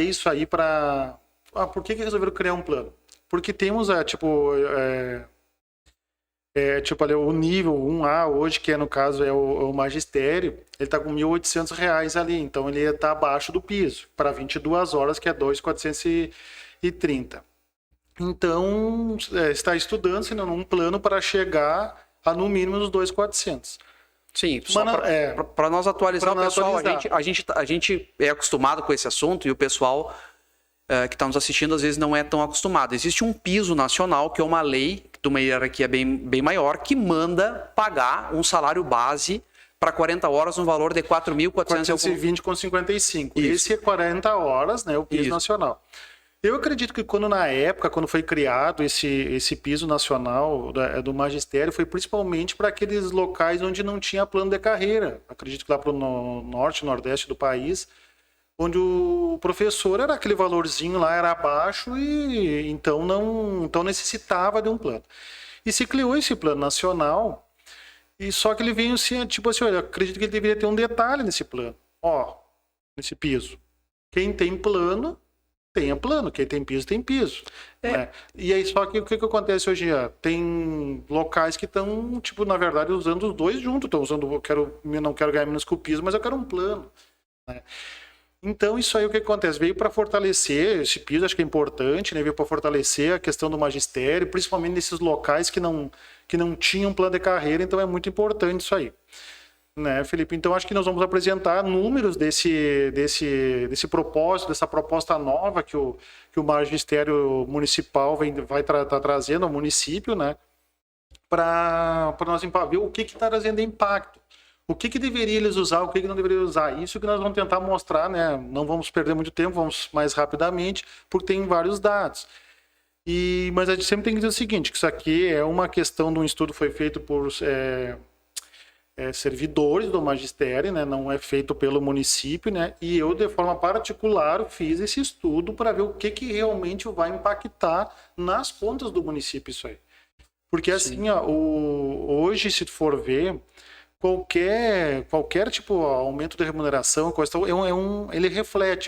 isso aí para... por que resolveram criar um plano? Porque temos, tipo ali, o nível 1A hoje, que no caso é o magistério, ele está com R$1.800 ali, então ele está abaixo do piso, para 22 horas, que é 2.430. Então, está estudando, se não, um plano para chegar a no mínimo os 2.400. Sim, só para nós atualizar o pessoal, a gente é acostumado com esse assunto e o pessoal que está nos assistindo às vezes não é tão acostumado. Existe um piso nacional, que é uma lei de uma hierarquia bem maior, que manda pagar um salário base para 40 horas no valor de 4.420,55. Esse é 40 horas, né, o piso nacional. Eu acredito que quando foi criado esse piso nacional do magistério, foi principalmente para aqueles locais onde não tinha plano de carreira. Acredito que lá para o norte, nordeste do país, onde o professor era aquele valorzinho lá, era abaixo, e então não necessitava de um plano. E se criou esse plano nacional, e só que ele veio assim, tipo assim, olha, eu acredito que ele deveria ter um detalhe nesse plano. Nesse piso. Quem tem plano, tenha plano. Quem tem piso, tem piso. Né? E aí, só que o que acontece hoje? Tem locais que estão, tipo, na verdade, usando os dois juntos. Estão usando, não quero ganhar menos que o piso, mas eu quero um plano. Né? Então, isso aí o que acontece? Veio para fortalecer, esse piso acho que é importante, né? Veio para fortalecer a questão do magistério, principalmente nesses locais que não tinham plano de carreira, então é muito importante isso aí. Né, Felipe? Então, acho que nós vamos apresentar números desse propósito, dessa proposta nova que o magistério municipal vai estar trazendo ao município, né? Para nós ver o que está trazendo impacto. O que deveria eles usar, o que não deveria usar. Isso que nós vamos tentar mostrar, né? Não vamos perder muito tempo, vamos mais rapidamente, porque tem vários dados. Mas a gente sempre tem que dizer o seguinte, que isso aqui é uma questão de um estudo que foi feito por servidores do magistério, né? Não é feito pelo município, né? E eu, de forma particular, fiz esse estudo para ver o que realmente vai impactar nas contas do município isso aí. Porque assim, hoje, se tu for ver, qualquer tipo aumento de remuneração, ele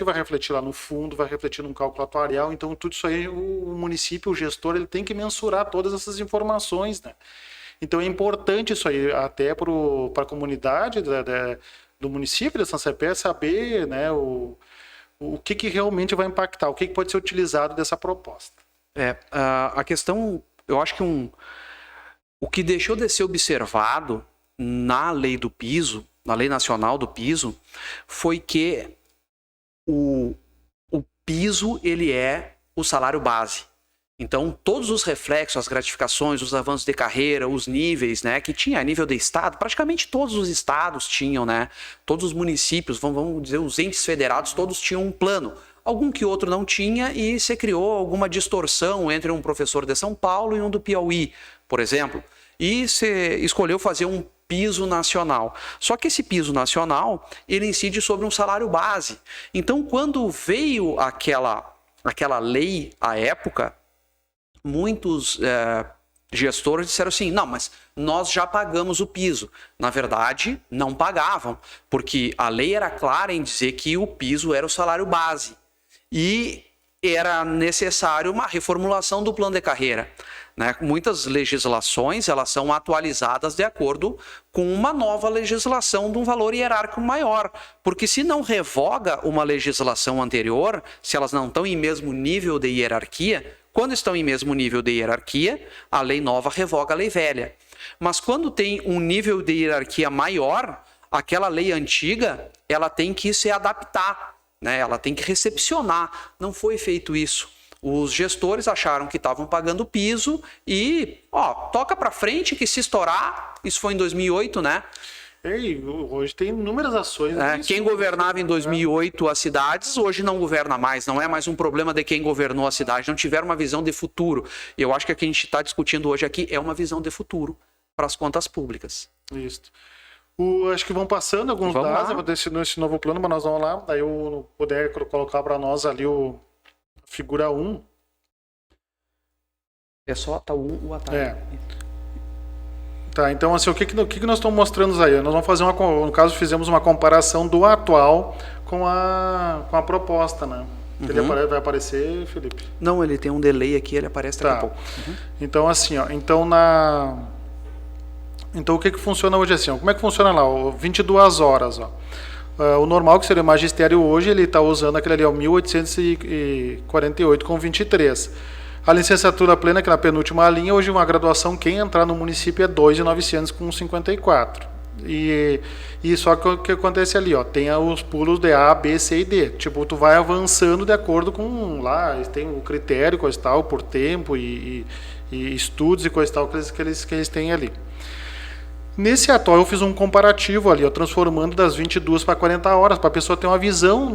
vai refletir lá no fundo, vai refletir num cálculo atuarial, então tudo isso aí o município, o gestor, ele tem que mensurar todas essas informações, né? Então é importante isso aí até para a comunidade do município de São Cepé saber, né, o que realmente vai impactar, o que pode ser utilizado dessa proposta. A questão, eu acho que o que deixou de ser observado na lei do piso, na lei nacional do piso, foi que o piso ele é o salário base. Então, todos os reflexos, as gratificações, os avanços de carreira, os níveis, né, que tinha a nível de estado, praticamente todos os estados tinham, né, todos os municípios, vamos dizer, os entes federados, todos tinham um plano. Algum que outro não tinha e se criou alguma distorção entre um professor de São Paulo e um do Piauí, por exemplo. E se escolheu fazer um piso nacional. Só que esse piso nacional, ele incide sobre um salário base. Então, quando veio aquela lei à época, muitos gestores disseram assim, não, mas nós já pagamos o piso. Na verdade, não pagavam, porque a lei era clara em dizer que o piso era o salário base. E era necessário uma reformulação do plano de carreira. Né? Muitas legislações elas são atualizadas de acordo com uma nova legislação de um valor hierárquico maior, porque se não revoga uma legislação anterior, se elas não estão em mesmo nível de hierarquia, quando estão em mesmo nível de hierarquia, a lei nova revoga a lei velha. Mas quando tem um nível de hierarquia maior, aquela lei antiga ela tem que se adaptar, né? Ela tem que recepcionar. Não foi feito isso. Os gestores acharam que estavam pagando piso e, toca para frente que se estourar, isso foi em 2008, né? Hoje tem inúmeras ações. Quem governava em 2008 as cidades, hoje não governa mais. Não é mais um problema de quem governou a cidade. Não tiveram uma visão de futuro. Eu acho que o que a gente está discutindo hoje aqui é uma visão de futuro para as contas públicas. Isso. Acho que vão passando alguns dados nesse novo plano, mas nós vamos lá. Daí eu puder colocar para nós ali figura 1. É só tá o atalho. Tá, então assim, o que nós estamos mostrando aí? Nós vamos fazer no caso, fizemos uma comparação do atual com a proposta, né? Ele vai aparecer, Felipe? Não, ele tem um delay aqui, ele aparece daqui a pouco. Então, assim, ó, então o que funciona hoje assim? Ó, como é que funciona lá? 22 horas, ó. O normal, que seria o magistério hoje, ele está usando aquele ali, ó, 1848,23. A licenciatura plena, que é na penúltima linha, hoje uma graduação, quem entrar no município é 2.954. E só que o que acontece ali, ó, tem os pulos de A, B, C e D. Tipo, tu vai avançando de acordo com lá, tem o critério, coisa e tal, por tempo e estudos e coisa e tal que eles têm ali. Nesse atual eu fiz um comparativo ali, ó, transformando das 22 para 40 horas, para a pessoa ter uma visão,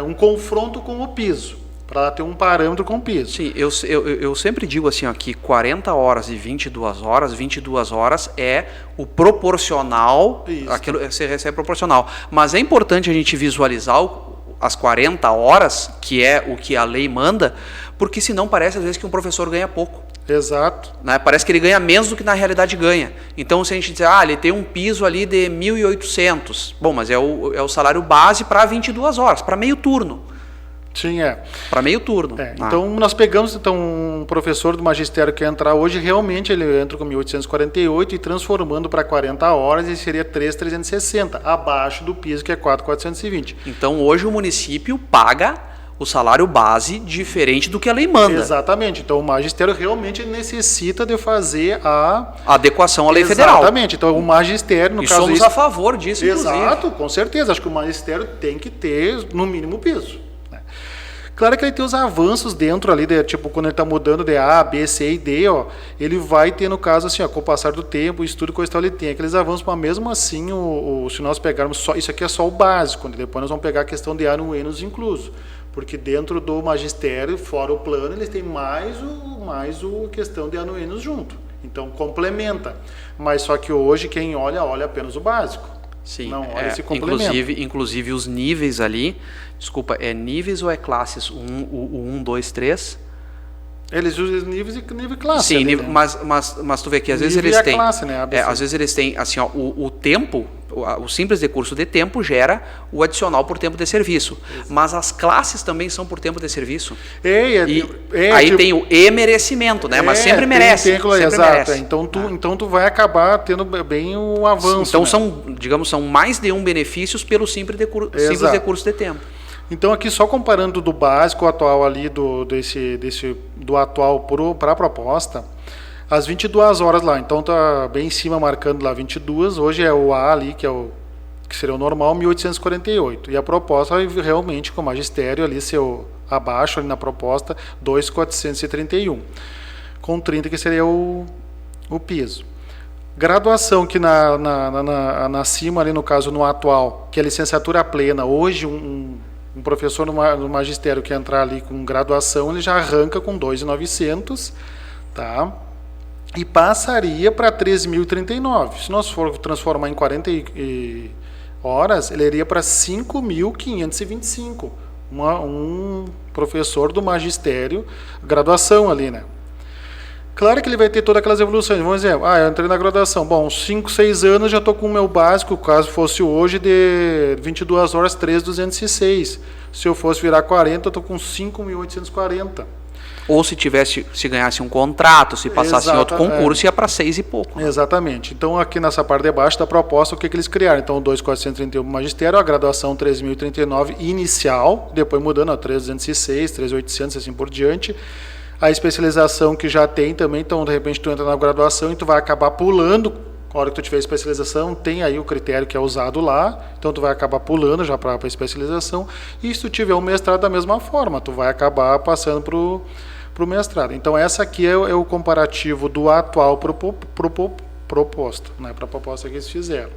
um confronto com o piso, para ela ter um parâmetro com o piso. Sim, eu sempre digo assim, ó, que 40 horas e 22 horas é o proporcional, aquilo você recebe proporcional. Mas é importante a gente visualizar as 40 horas, que é o que a lei manda, porque senão parece às vezes que um professor ganha pouco. Exato. Né? Parece que ele ganha menos do que na realidade ganha. Então, se a gente dizer, ele tem um piso ali de 1.800, bom, mas é o salário base para 22 horas, para meio turno. Sim, é. Para meio turno. Então, nós pegamos um professor do magistério que entrar hoje, realmente ele entra com 1.848 e transformando para 40 horas, e seria 3.360, abaixo do piso, que é 4.420. Então, hoje o município paga o salário base diferente do que a lei manda. Exatamente. Então, o magistério realmente necessita de fazer a adequação à lei federal. Exatamente. Então, o magistério, no caso... somos a favor disso, Exato, inclusive. Com certeza. Acho que o magistério tem que ter, no mínimo, piso. Claro que ele tem os avanços dentro ali, tipo, quando ele está mudando de A, B, C e D, ó, ele vai ter, no caso, assim, ó, com o passar do tempo, o estudo e coisa e tal, ele tem aqueles avanços, mas mesmo assim, se nós pegarmos só, isso aqui é só o básico, né? Depois nós vamos pegar a questão de anuênios incluso, porque dentro do magistério, fora o plano, eles têm mais a questão de anuênios junto, então complementa, mas só que hoje quem olha apenas o básico. Sim, não olha esse complemento. Inclusive os níveis ali, desculpa, é níveis ou é classes? O 1, 2, 3? Eles usam níveis e nível e classe. Sim, ali, nível, né? mas tu vê que às vezes nível eles e têm. Classe, né? Às vezes eles têm assim, ó, o tempo, o simples decurso de tempo gera o adicional por tempo de serviço. Isso. Mas as classes também são por tempo de serviço. Aí tipo, tem o e-merecimento, né? Mas sempre merece. Exato. Merece. Então tu vai acabar tendo bem o avanço. Então né? são mais de benefícios pelo simples decurso de tempo. Então aqui só comparando do básico atual ali do atual para a proposta, as 22 horas lá, então tá bem em cima marcando lá 22, hoje é o A ali, que seria o normal, 1.848, e a proposta realmente com o magistério ali, abaixo ali na proposta, 2.431, com 30 que seria o piso. Graduação que na cima ali, no caso no atual, que é a licenciatura plena, hoje um professor no magistério que entrar ali com graduação, ele já arranca com 2.900, tá? E passaria para 13.039. Se nós for transformar em 40 horas, ele iria para 5.525. Um professor do magistério, graduação ali, né? Claro que ele vai ter todas aquelas evoluções. Vamos dizer, eu entrei na graduação. Bom, 5, 6 anos já estou com o meu básico, caso fosse hoje, de 22 horas, 3.206. Se eu fosse virar 40, eu estou com 5.840. Ou se ganhasse um contrato, se passasse em outro concurso, ia para 6 e pouco. Né? Exatamente. Então, aqui nessa parte de baixo da proposta, o que eles criaram? Então, 2.431 magistério, a graduação 3.039 inicial, depois mudando a 3.206, 3.800, assim por diante. A especialização que já tem também, então de repente tu entra na graduação e tu vai acabar pulando, na hora que tu tiver especialização, tem aí o critério que é usado lá, então tu vai acabar pulando já para a especialização, e se tu tiver um mestrado da mesma forma, tu vai acabar passando para o mestrado. Então essa aqui é o comparativo do atual proposto, né, para a proposta que eles fizeram.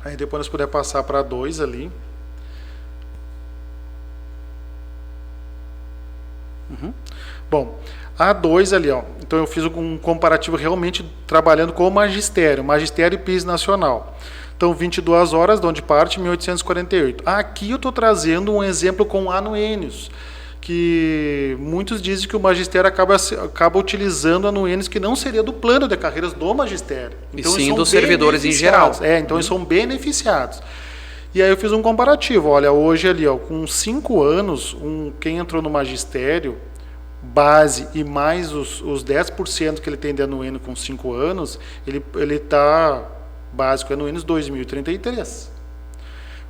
Aí depois nós puder passar para 2 ali. Bom, a 2 ali, ó. Então eu fiz um comparativo realmente trabalhando com o magistério e piso nacional. Então 22 horas, de onde parte 1.848. Aqui eu estou trazendo um exemplo com anuênios, que muitos dizem que o magistério acaba utilizando anuênios que não seria do plano de carreiras do magistério. Então, e sim dos servidores em geral. Então eles são beneficiados. E aí eu fiz um comparativo. Olha, hoje ali, ó, com 5 anos, quem entrou no magistério, base e mais os 10% que ele tem de anuênio com 5 anos, ele está básico anuênios 2033.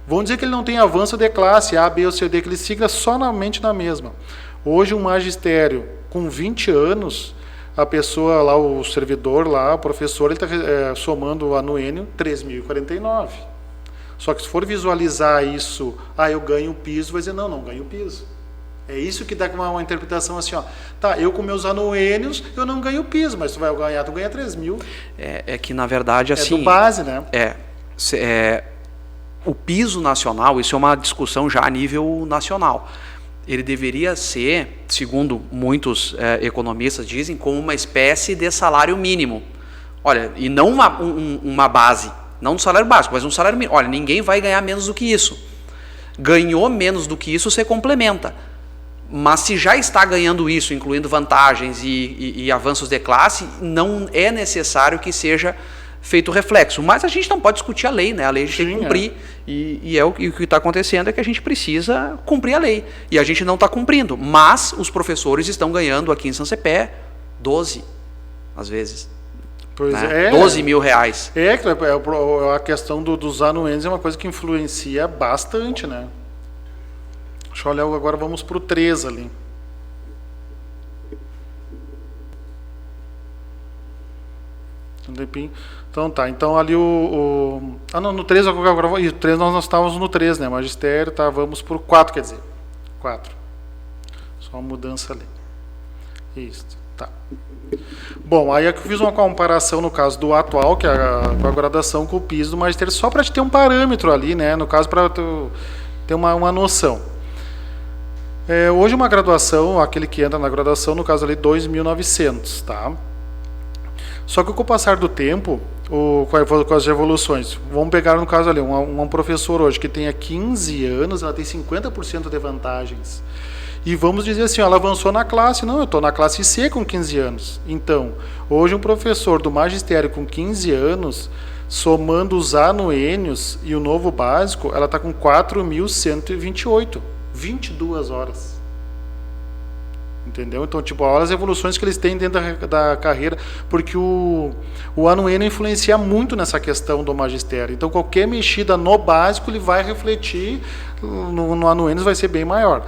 Vamos dizer que ele não tem avanço de classe A, B ou C, D, que ele siga somente na mesma. Hoje um magistério com 20 anos, a pessoa lá, o servidor lá, o professor, ele está somando o anuênio 3.049. Só que se for visualizar isso, eu ganho o piso, vai dizer, não ganho o piso. É isso que dá uma interpretação assim, ó. Tá, eu com meus anuênios, eu não ganho o piso, mas tu ganha 3.000. É que, na verdade, assim... É do base, né? O piso nacional, isso é uma discussão já a nível nacional. Ele deveria ser, segundo muitos economistas dizem, como uma espécie de salário mínimo. Olha, e não uma base, não um salário básico, mas um salário mínimo. Olha, ninguém vai ganhar menos do que isso. Ganhou menos do que isso, você complementa. Mas se já está ganhando isso, incluindo vantagens e avanços de classe, não é necessário que seja feito reflexo. Mas a gente não pode discutir a lei, né? A lei a gente tem que cumprir. E o que está acontecendo é que a gente precisa cumprir a lei. E a gente não está cumprindo. Mas os professores estão ganhando aqui em São Cepé 12, às vezes. Pois né? 12 mil reais. A questão dos anuênios é uma coisa que influencia bastante, né? Deixa eu olhar, agora vamos para o 3 ali. Então tá, então ali no 3 agora, o 3 nós estávamos no 3, né? Magistério, tá, vamos para o 4, quer dizer. 4. Só uma mudança ali. Isso, tá. Bom, aí aqui eu fiz uma comparação no caso do atual, que é a graduação com o piso do magistério, só para te ter um parâmetro ali, né? No caso, para ter uma noção. Hoje uma graduação, aquele que entra na graduação, no caso ali, 2.900, tá? Só que com o passar do tempo, com as evoluções, vamos pegar no caso ali, um professor hoje que tenha 15 anos, ela tem 50% de vantagens. E vamos dizer assim, ela avançou na classe, não, eu estou na classe C com 15 anos. Então, hoje um professor do magistério com 15 anos, somando os anuênios e o novo básico, ela está com 4.128. 22 horas. Entendeu? Então, tipo, olha as evoluções que eles têm dentro da carreira, porque o anuênio influencia muito nessa questão do magistério. Então, qualquer mexida no básico, ele vai refletir no anuênio, vai ser bem maior.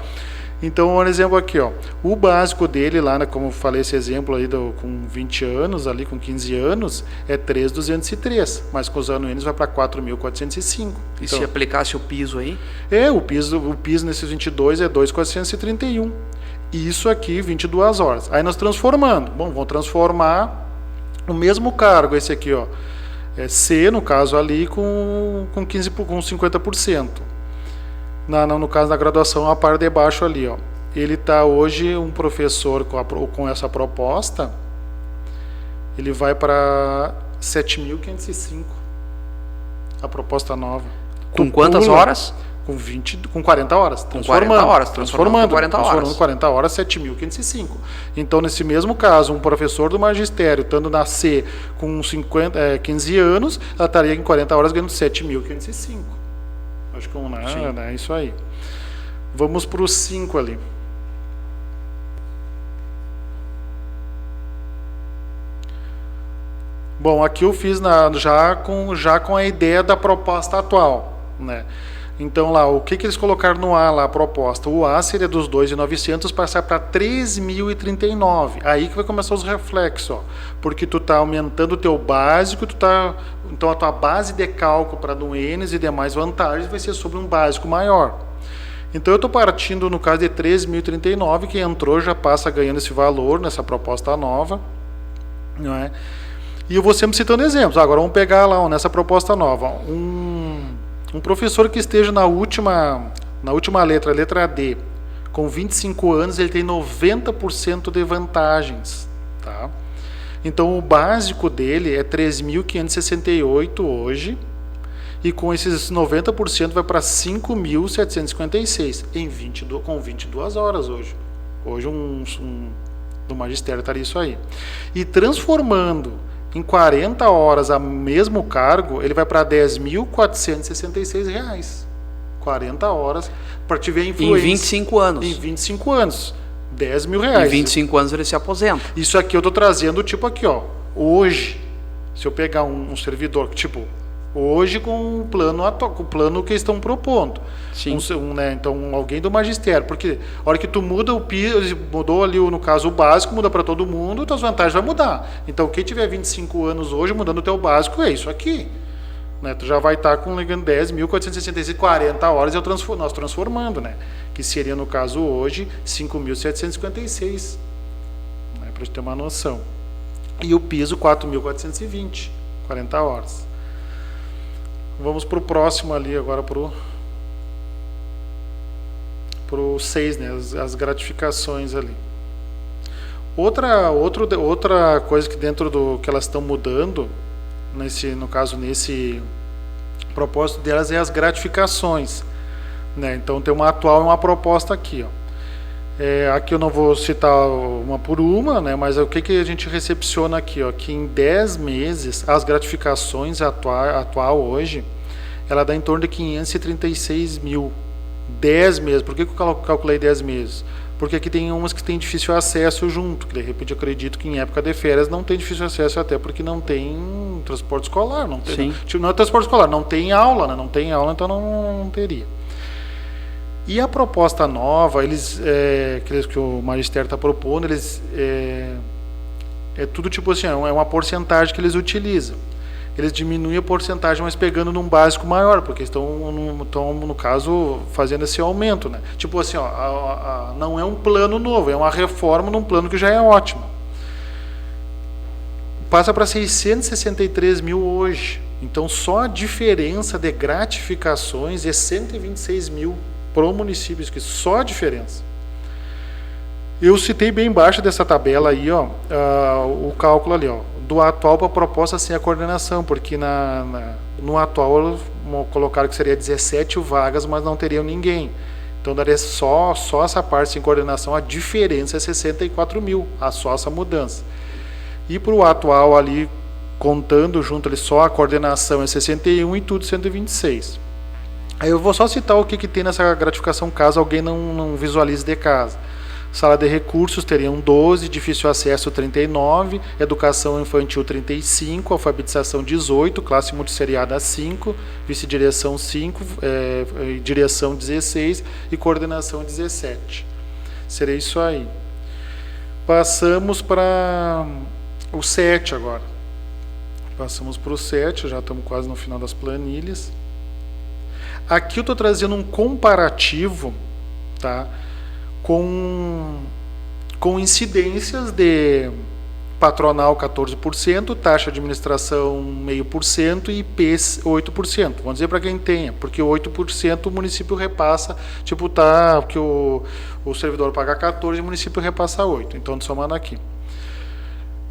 Então, um exemplo aqui, ó, o básico dele lá, né, como eu falei esse exemplo aí com 20 anos, ali com 15 anos, é 3.203, mas com os anuênios vai para 4.405. E então, se aplicasse o piso aí? O piso nesses 22 é 2.431. E isso aqui, 22 horas. Aí nós transformando. Bom, vamos transformar o mesmo cargo, esse aqui, ó, é C, no caso ali, com 50%. No caso da graduação, a par de baixo ali, ó. Ele está hoje, um professor com essa proposta, ele vai para 7.505. A proposta nova. Com quantas horas? Com 40 horas. Transformando 40 horas, 7.505. Então, nesse mesmo caso, um professor do magistério, estando na C com 15 anos, ela estaria em 40 horas ganhando 7.505. Acho que é isso aí. Vamos para o 5 ali. Bom, aqui eu fiz já com a ideia da proposta atual, né? Então lá, o que eles colocaram no A lá, a proposta? O A seria dos 2.900 passar para 3.039. Aí que vai começar os reflexos, ó. Porque tu tá aumentando o teu básico, então a tua base de cálculo para anuênios e demais vantagens vai ser sobre um básico maior. Então eu estou partindo no caso de 3.039, que entrou já passa ganhando esse valor nessa proposta nova, não é? E eu vou sempre citando exemplos. Agora vamos pegar lá nessa proposta nova, um professor que esteja na última letra, a letra D, com 25 anos, ele tem 90% de vantagens, tá? Então o básico dele é 3.568 hoje, e com esses 90% vai para 5.756 com 22 horas hoje. Hoje do magistério estaria isso aí. E transformando em 40 horas a mesmo cargo, ele vai para R$10.466. 40 horas para te ver a influência. Em 25 anos. Em 25 anos. R$10.000. Em 25 anos ele se aposenta. Isso aqui eu tô trazendo tipo aqui, ó. Hoje, se eu pegar um servidor, tipo, hoje com o plano com o plano que estão propondo. Sim. Né, então, alguém do magistério. Porque a hora que tu muda o piso, mudou ali, no caso, o básico, muda para todo mundo, tuas vantagens vão mudar. Então, quem tiver 25 anos hoje, mudando o teu básico, é isso aqui. Né, tu já vai estar com 10.466, 40 horas nós transformando, né? Que seria, no caso, hoje, 5.756. Né, para gente ter uma noção. E o piso, 4.420, 40 horas. Vamos para o próximo ali, agora para o 6, né? As gratificações ali. Outra coisa que dentro do que elas estão mudando, nesse propósito delas, é as gratificações. Né? Então tem uma atual e uma proposta aqui. Ó. Aqui eu não vou citar uma por uma, né? Mas o que a gente recepciona aqui? Ó? Que em 10 meses, as gratificações atual hoje, ela dá em torno de 536 mil. 10 meses. Por que eu calculei 10 meses? Porque aqui tem umas que tem difícil acesso junto, que de repente eu acredito que em época de férias não tem difícil acesso, até porque não tem transporte escolar, não tem, não é transporte escolar, não tem aula, né? Não tem aula, então não teria. E a proposta nova, que o magistério está propondo, é tudo tipo assim, é uma porcentagem que eles utilizam. Eles diminuem a porcentagem, mas pegando num básico maior, porque estão no caso, fazendo esse aumento, né? Tipo assim, ó, não é um plano novo, é uma reforma num plano que já é ótimo. Passa para 663 mil hoje. Então, só a diferença de gratificações é 126 mil pro município, que só a diferença. Eu citei bem embaixo dessa tabela aí, ó, o cálculo ali, ó, do atual para a proposta sem a coordenação, porque no atual colocaram que seria 17 vagas, mas não teriam ninguém. Então daria só essa parte sem coordenação, a diferença é 64 mil, só essa mudança. E para o atual ali, contando junto ali só a coordenação é 61 e tudo 126. Aí eu vou só citar o que tem nessa gratificação, caso alguém não visualize de casa. Sala de recursos teriam 12, difícil acesso 39, educação infantil 35, alfabetização 18, classe multisseriada 5, vice-direção 5, direção 16 e coordenação 17. Seria isso aí. Passamos para o 7 agora. Passamos para o 7, já estamos quase no final das planilhas. Aqui eu estou trazendo um comparativo, tá? Com incidências de patronal 14%, taxa de administração 0,5% e IPs 8%. Vamos dizer para quem tenha, porque 8% o município repassa, tipo, que o servidor paga 14% e o município repassa 8%. Então, somando aqui.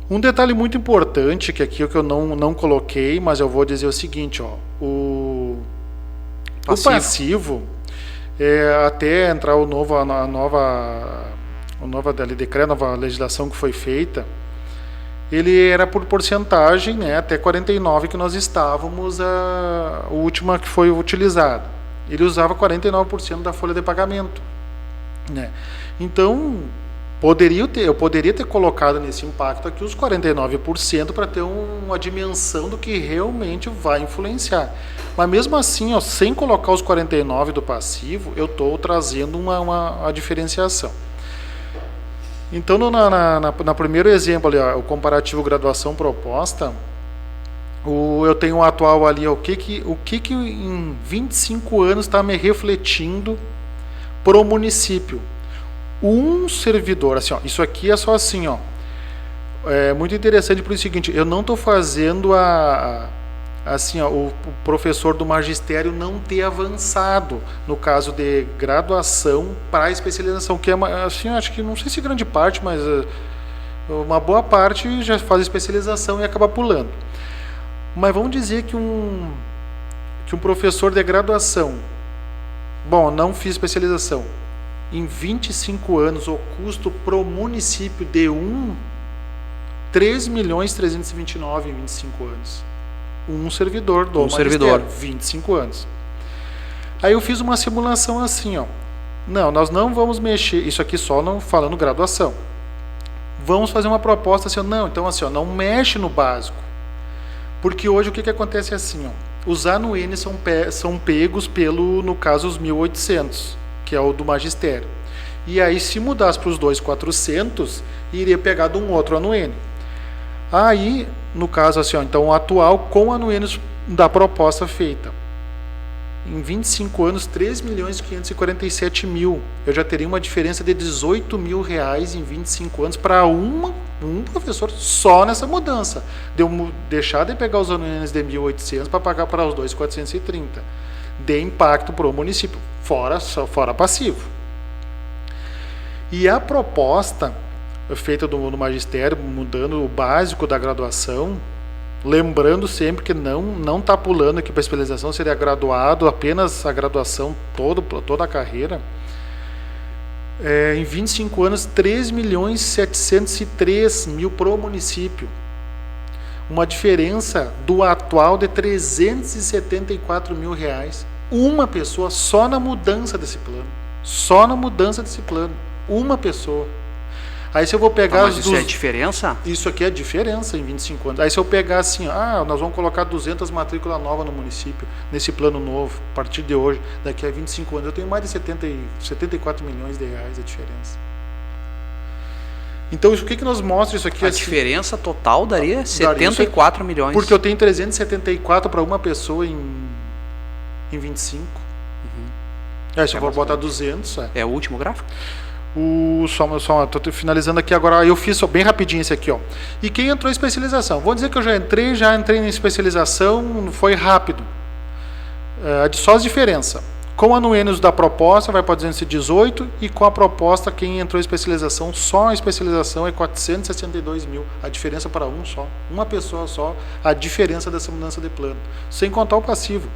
Um detalhe muito importante, que aqui é o que eu não coloquei, mas eu vou dizer o seguinte, ó, o passivo até entrar a nova legislação que foi feita, ele era por porcentagem, né, até 49 que nós estávamos, a última que foi utilizada. Ele usava 49% da folha de pagamento. Né? Então, eu poderia ter colocado nesse impacto aqui os 49% para ter uma dimensão do que realmente vai influenciar. Mas mesmo assim, ó, sem colocar os 49% do passivo, eu estou trazendo uma diferenciação. Então, no primeiro exemplo, ali, ó, o comparativo graduação proposta, eu tenho o atual ali, ó, o que em 25 anos está me refletindo para o município. Um servidor, assim, ó, isso aqui é só assim, ó, é muito interessante por o seguinte, eu não estou fazendo assim, ó, o professor do magistério não ter avançado no caso de graduação para a especialização, que é assim, acho que não sei se grande parte, mas uma boa parte já faz especialização e acaba pulando. Mas vamos dizer que um professor de graduação, bom, não fiz especialização, em 25 anos o custo pro município de 3.329.000 em 25 anos. Um servidor do magistério, 25 anos. Aí eu fiz uma simulação assim, ó. Não, nós não vamos mexer, isso aqui só não falando graduação. Vamos fazer uma proposta assim, não, então assim, ó, não mexe no básico. Porque hoje o que acontece é assim, ó, os anuênios são pegos pelo, no caso, os 1.800, que é o do magistério. E aí, se mudasse para os 2.400, iria pegar de um outro anuênio. Aí, no caso assim, ó, então o atual com anuênios da proposta feita. Em 25 anos, 3.547.000. Eu já teria uma diferença de R$18.000 em 25 anos para um professor só nessa mudança. De eu deixar de pegar os anuênios de 1.800 para pagar para os 2.430. De impacto para o município, fora passivo. E a proposta feita no magistério, mudando o básico da graduação, lembrando sempre que não está pulando aqui para a especialização, seria graduado, apenas a graduação, toda a carreira. Em 25 anos, 3.703.000 para o município. Uma diferença do atual de R$374.000. Uma pessoa só na mudança desse plano. Só na mudança desse plano. Uma pessoa. Aí se eu vou pegar... Mas isso é a diferença? Isso aqui é a diferença em 25 anos. Aí se eu pegar assim, nós vamos colocar 200 matrículas novas no município, nesse plano novo, a partir de hoje, daqui a 25 anos, eu tenho mais de 74 milhões de reais a diferença. Então, o que nos mostra isso aqui? A diferença total daria 74 milhões. Porque eu tenho 374 para uma pessoa em 25. Aí se eu vou botar 200... É o último gráfico? Estou finalizando aqui agora. Eu fiz bem rapidinho esse aqui, ó. E quem entrou em especialização? Vou dizer que eu já entrei em especialização, foi rápido. Só as diferenças. Com anuênios da proposta vai para 218 e com a proposta quem entrou em especialização, só a especialização é 462.000. A diferença para uma pessoa só, a diferença dessa mudança de plano. Sem contar o passivo.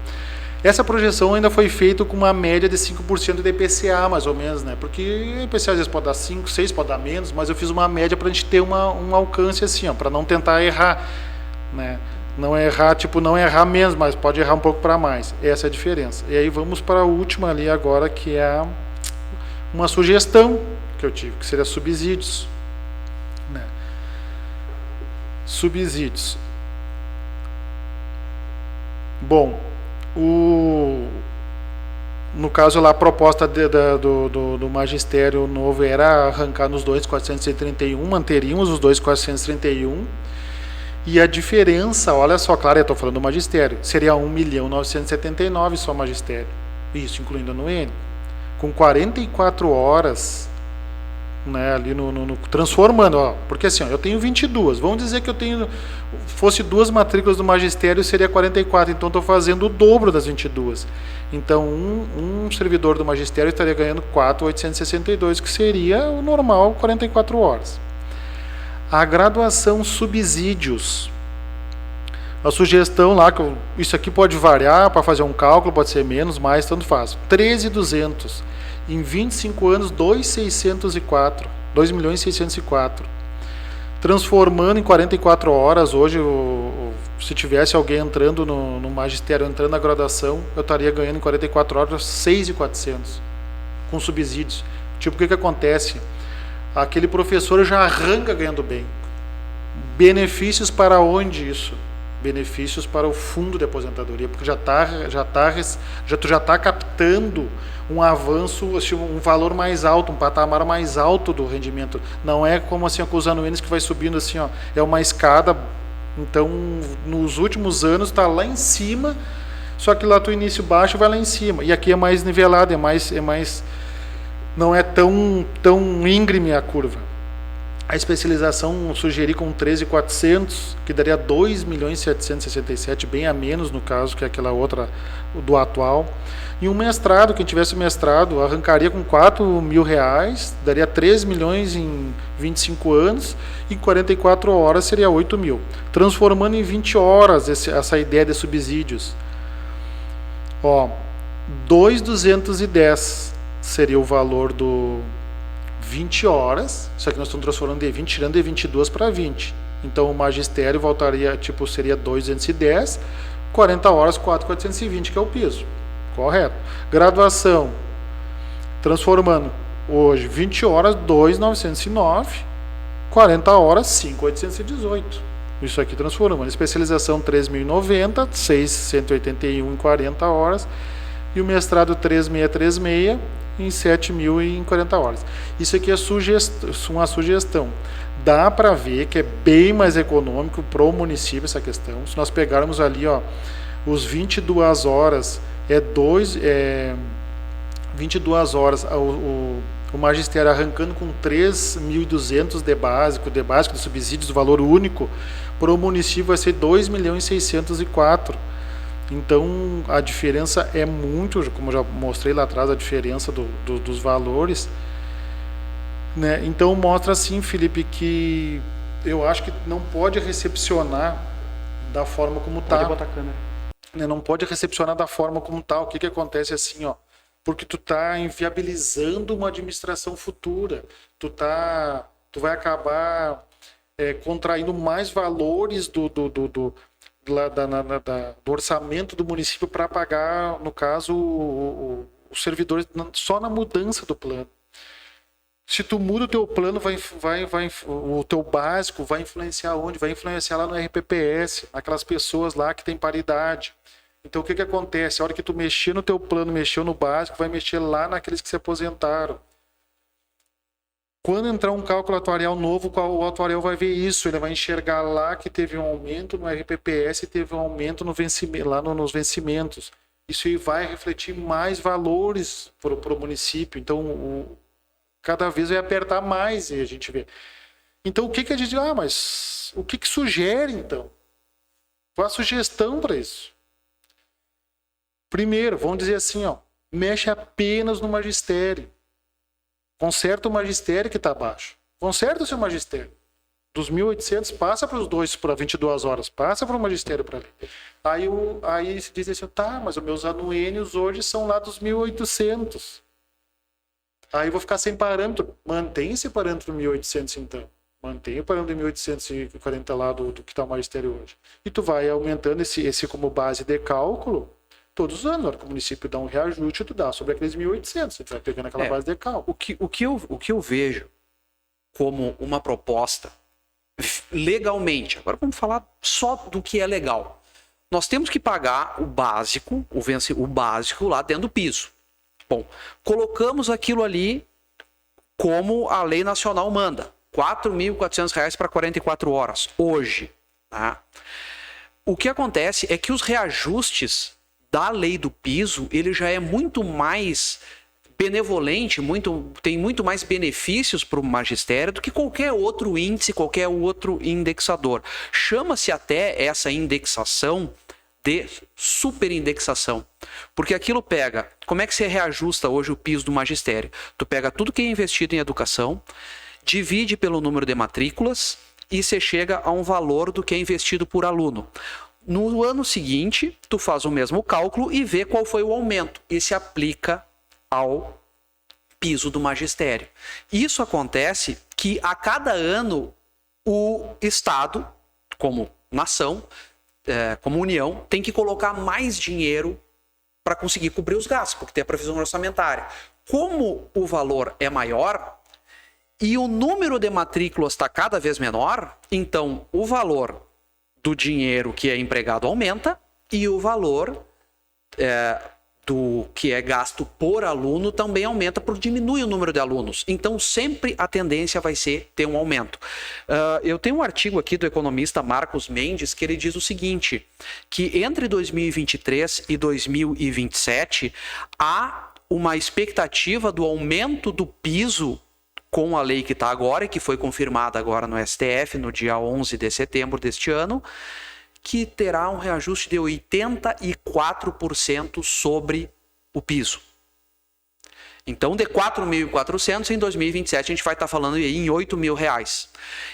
Essa projeção ainda foi feita com uma média de 5% de IPCA, mais ou menos, né? Porque IPCA às vezes pode dar 5, 6, pode dar menos, mas eu fiz uma média para a gente ter um alcance assim, para não tentar errar, né? Não errar menos, mas pode errar um pouco para mais. Essa é a diferença. E aí vamos para a última ali agora, que é uma sugestão que eu tive, que seria subsídios, né? Subsídios. Bom, no caso lá, a proposta do magistério novo era arrancar nos 2.431, manteríamos os 2.431, e a diferença, olha só, claro, eu estou falando do magistério, seria 1.979.000 só magistério, isso incluindo a anuênio, com 44 horas, né, ali transformando, ó, porque assim, ó, eu tenho 22, vamos dizer que fosse 2 matrículas do magistério, seria 44, então estou fazendo o dobro das 22. Então, um servidor do magistério estaria ganhando 4.862, que seria o normal, 44 horas. A graduação subsídios. A sugestão lá, isso aqui pode variar para fazer um cálculo, pode ser menos, mais, tanto faz. 13.200. Em 25 anos, 2.604. Transformando em 44 horas, hoje, se tivesse alguém entrando no magistério, entrando na graduação, eu estaria ganhando em 44 horas 6.400, com subsídios. Tipo, o que acontece? Aquele professor já arranca ganhando bem. Benefícios para onde isso? Benefícios para o fundo de aposentadoria, porque tu já está captando um avanço, um valor mais alto, um patamar mais alto do rendimento. Não é como assim com os anuênios que vai subindo assim, ó, é uma escada. Então, nos últimos anos está lá em cima, só que lá tu início baixo vai lá em cima. E aqui é mais nivelado, é mais não é tão íngreme a curva. A especialização sugeri com 13.400, que daria 2.767.000, bem a menos no caso que aquela outra do atual. E um mestrado, quem tivesse mestrado, arrancaria com R$4.000, daria 3 milhões em 25 anos, e 44 horas seria 8.000. Transformando em 20 horas essa ideia de subsídios. Ó, 2.210 seria o valor do 20 horas, só que nós estamos transformando de 20, tirando de 22 para 20. Então o magistério voltaria, tipo, seria 2.210, 40 horas 4.420, que é o piso. Correto. Graduação, transformando hoje 20 horas 2.909, 40 horas 5.818. Isso aqui transformando. Especialização 3.090, 681 em 40 horas. E o mestrado 3.636 em 7.000 em 40 horas. Isso aqui é uma sugestão. Dá para ver que é bem mais econômico para o município essa questão. Se nós pegarmos ali, ó, os 22 horas, 22 horas, o magistério arrancando com 3.200 de básico de subsídios, valor único, para o município vai ser 2.604.000. Então a diferença é muito, como eu já mostrei lá atrás, a diferença dos valores, né? Então mostra assim, Felipe, que eu acho que não pode recepcionar da forma como está. Pode botar a câmera. Né? Não pode recepcionar da forma como está. O que acontece assim, ó? Porque tu está inviabilizando uma administração futura. Tu vai acabar contraindo mais valores do orçamento do município para pagar, no caso, os servidores só na mudança do plano. Se tu muda o teu plano, o teu básico vai influenciar onde? Vai influenciar lá no RPPS, aquelas pessoas lá que tem paridade. Então o que acontece? A hora que tu mexer no teu plano, mexeu no básico, vai mexer lá naqueles que se aposentaram. Quando entrar um cálculo atuarial novo, o atuarial vai ver isso, ele vai enxergar lá que teve um aumento no RPPS e teve um aumento lá nos vencimentos. Isso aí vai refletir mais valores para o município. Então, cada vez vai apertar mais e a gente vê. Então, o que a gente... mas o que sugere, então? Qual a sugestão para isso? Primeiro, vamos dizer assim, ó, mexe apenas no magistério. Conserta o magistério que está abaixo. Conserta o seu magistério. Dos 1.800, passa para os dois, para 22 horas. Passa para o magistério para ali. Aí se diz assim, tá, mas os meus anuênios hoje são lá dos 1.800. Aí eu vou ficar sem parâmetro. Mantém esse parâmetro 1.800 então. Mantém o parâmetro de 1.840 lá do que está o magistério hoje. E tu vai aumentando esse como base de cálculo todos os anos. Na hora que o município dá um reajuste, tu dá sobre aqueles 1.800. Você vai pegando aquela base de cálculo. O que eu vejo como uma proposta legalmente, agora vamos falar só do que é legal. Nós temos que pagar o básico, o básico lá dentro do piso. Bom, colocamos aquilo ali como a lei nacional manda. R$ 4.400 para 44 horas, hoje. Tá? O que acontece é que os reajustes da lei do piso, ele já é muito mais benevolente, tem muito mais benefícios para o magistério do que qualquer outro índice, qualquer outro indexador. Chama-se até essa indexação de superindexação. Porque aquilo pega... Como é que você reajusta hoje o piso do magistério? Tu pega tudo que é investido em educação, divide pelo número de matrículas e você chega a um valor do que é investido por aluno. No ano seguinte, tu faz o mesmo cálculo e vê qual foi o aumento e se aplica ao piso do magistério. Isso acontece que a cada ano o Estado, como nação, como União, tem que colocar mais dinheiro para conseguir cobrir os gastos, porque tem a previsão orçamentária. Como o valor é maior e o número de matrículas está cada vez menor, então o valor do dinheiro que é empregado aumenta e o valor do que é gasto por aluno também aumenta, porque diminui o número de alunos. Então, sempre a tendência vai ser ter um aumento. Eu tenho um artigo aqui do economista Marcos Mendes que ele diz o seguinte, que entre 2023 e 2027 há uma expectativa do aumento do piso com a lei que está agora e que foi confirmada agora no STF no dia 11 de setembro deste ano, que terá um reajuste de 84% sobre o piso. Então, de 4.400 em 2027, a gente vai estar falando aí em R$8.000.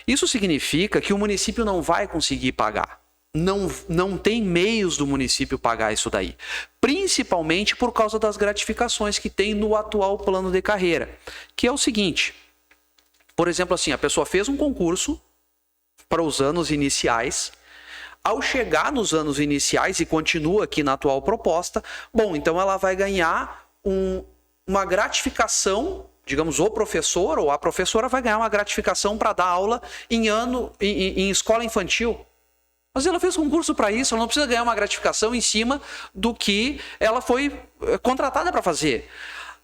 Isso significa que o município não vai conseguir pagar. Não tem meios do município pagar isso daí. Principalmente por causa das gratificações que tem no atual plano de carreira. Que é o seguinte, por exemplo, assim, a pessoa fez um concurso, para os anos iniciais. Ao chegar nos anos iniciais e continua aqui na atual proposta, bom, então ela vai ganhar uma gratificação, digamos, o professor ou a professora vai ganhar uma gratificação para dar aula em escola infantil. Mas ela fez concurso para isso, ela não precisa ganhar uma gratificação em cima do que ela foi contratada para fazer.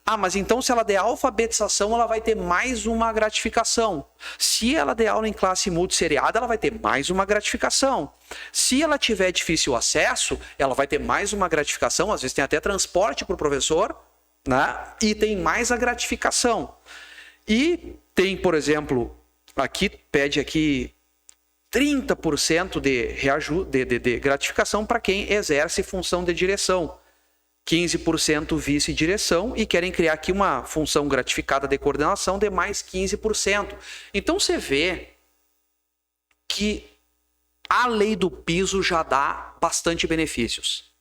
Ah, mas então se ela der alfabetização, ela vai ter mais uma gratificação. Se ela der aula em classe multisseriada, ela vai ter mais uma gratificação. Se ela tiver difícil acesso, ela vai ter mais uma gratificação, às vezes tem até transporte para o professor, né? E tem mais a gratificação. E tem, por exemplo, aqui pede aqui 30% de gratificação para quem exerce função de direção. 15% vice-direção e querem criar aqui uma função gratificada de coordenação de mais 15%. Então você vê que a lei do piso já dá bastante benefícios.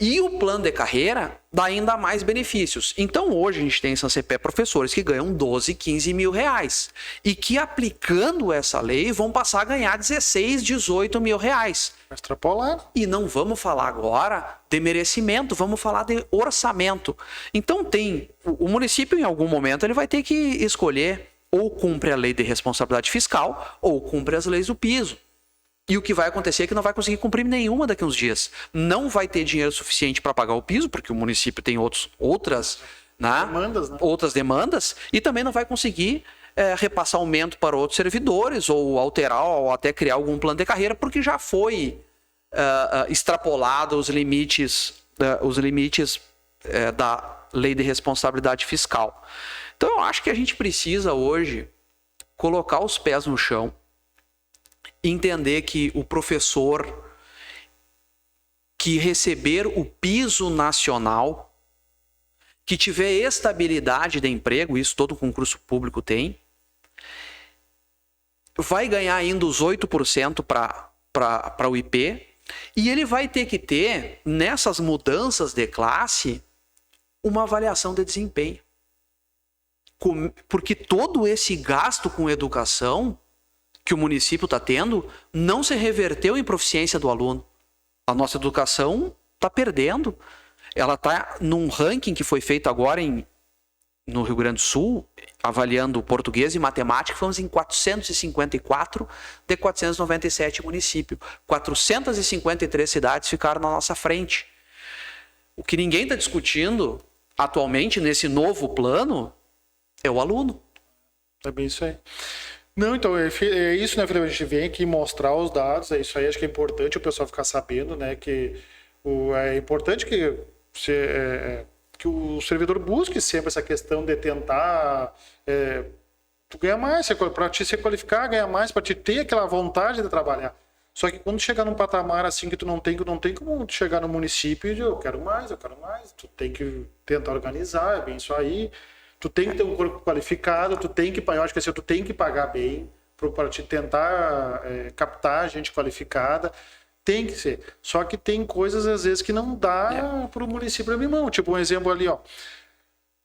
E o plano de carreira dá ainda mais benefícios. Então hoje a gente tem em Sansepé professores que ganham 12, 15 mil reais. E que aplicando essa lei vão passar a ganhar 16, 18 mil reais. Extrapolar. E não vamos falar agora de merecimento, vamos falar de orçamento. Então o município em algum momento ele vai ter que escolher ou cumpre a lei de responsabilidade fiscal ou cumpre as leis do piso. E o que vai acontecer é que não vai conseguir cumprir nenhuma daqui a uns dias. Não vai ter dinheiro suficiente para pagar o piso, porque o município tem outras demandas, né? Outras demandas, e também não vai conseguir repassar aumento para outros servidores, ou alterar, ou até criar algum plano de carreira, porque já foi extrapolado os limites da lei de responsabilidade fiscal. Então eu acho que a gente precisa hoje colocar os pés no chão, entender que o professor que receber o piso nacional, que tiver estabilidade de emprego, isso todo concurso público tem, vai ganhar ainda os 8% para o IP, e ele vai ter que ter, nessas mudanças de classe, uma avaliação de desempenho. Porque todo esse gasto com educação que o município está tendo não se reverteu em proficiência do aluno. A nossa educação está perdendo. Ela está num ranking que foi feito agora no Rio Grande do Sul, avaliando português e matemática, fomos em 454 de 497 municípios. 453 cidades ficaram na nossa frente. O que ninguém está discutindo atualmente nesse novo plano é o aluno. É bem isso aí. Não, então, é isso, né, Felipe? A gente vem aqui mostrar os dados, é isso aí, acho que é importante o pessoal ficar sabendo, né, que é importante que o servidor busque sempre essa questão de tentar tu ganhar mais, para te se qualificar, ganhar mais, para te ter aquela vontade de trabalhar. Só que quando chegar num patamar assim que tu não tem como tu chegar no município e eu quero mais, tu tem que tentar organizar, é bem isso aí. Tu tem que ter um corpo qualificado, eu acho que assim, tu tem que pagar bem para te tentar captar gente qualificada. Tem que ser. Só que tem coisas, às vezes, que não dá para o município abrir mão. Tipo, um exemplo ali, ó.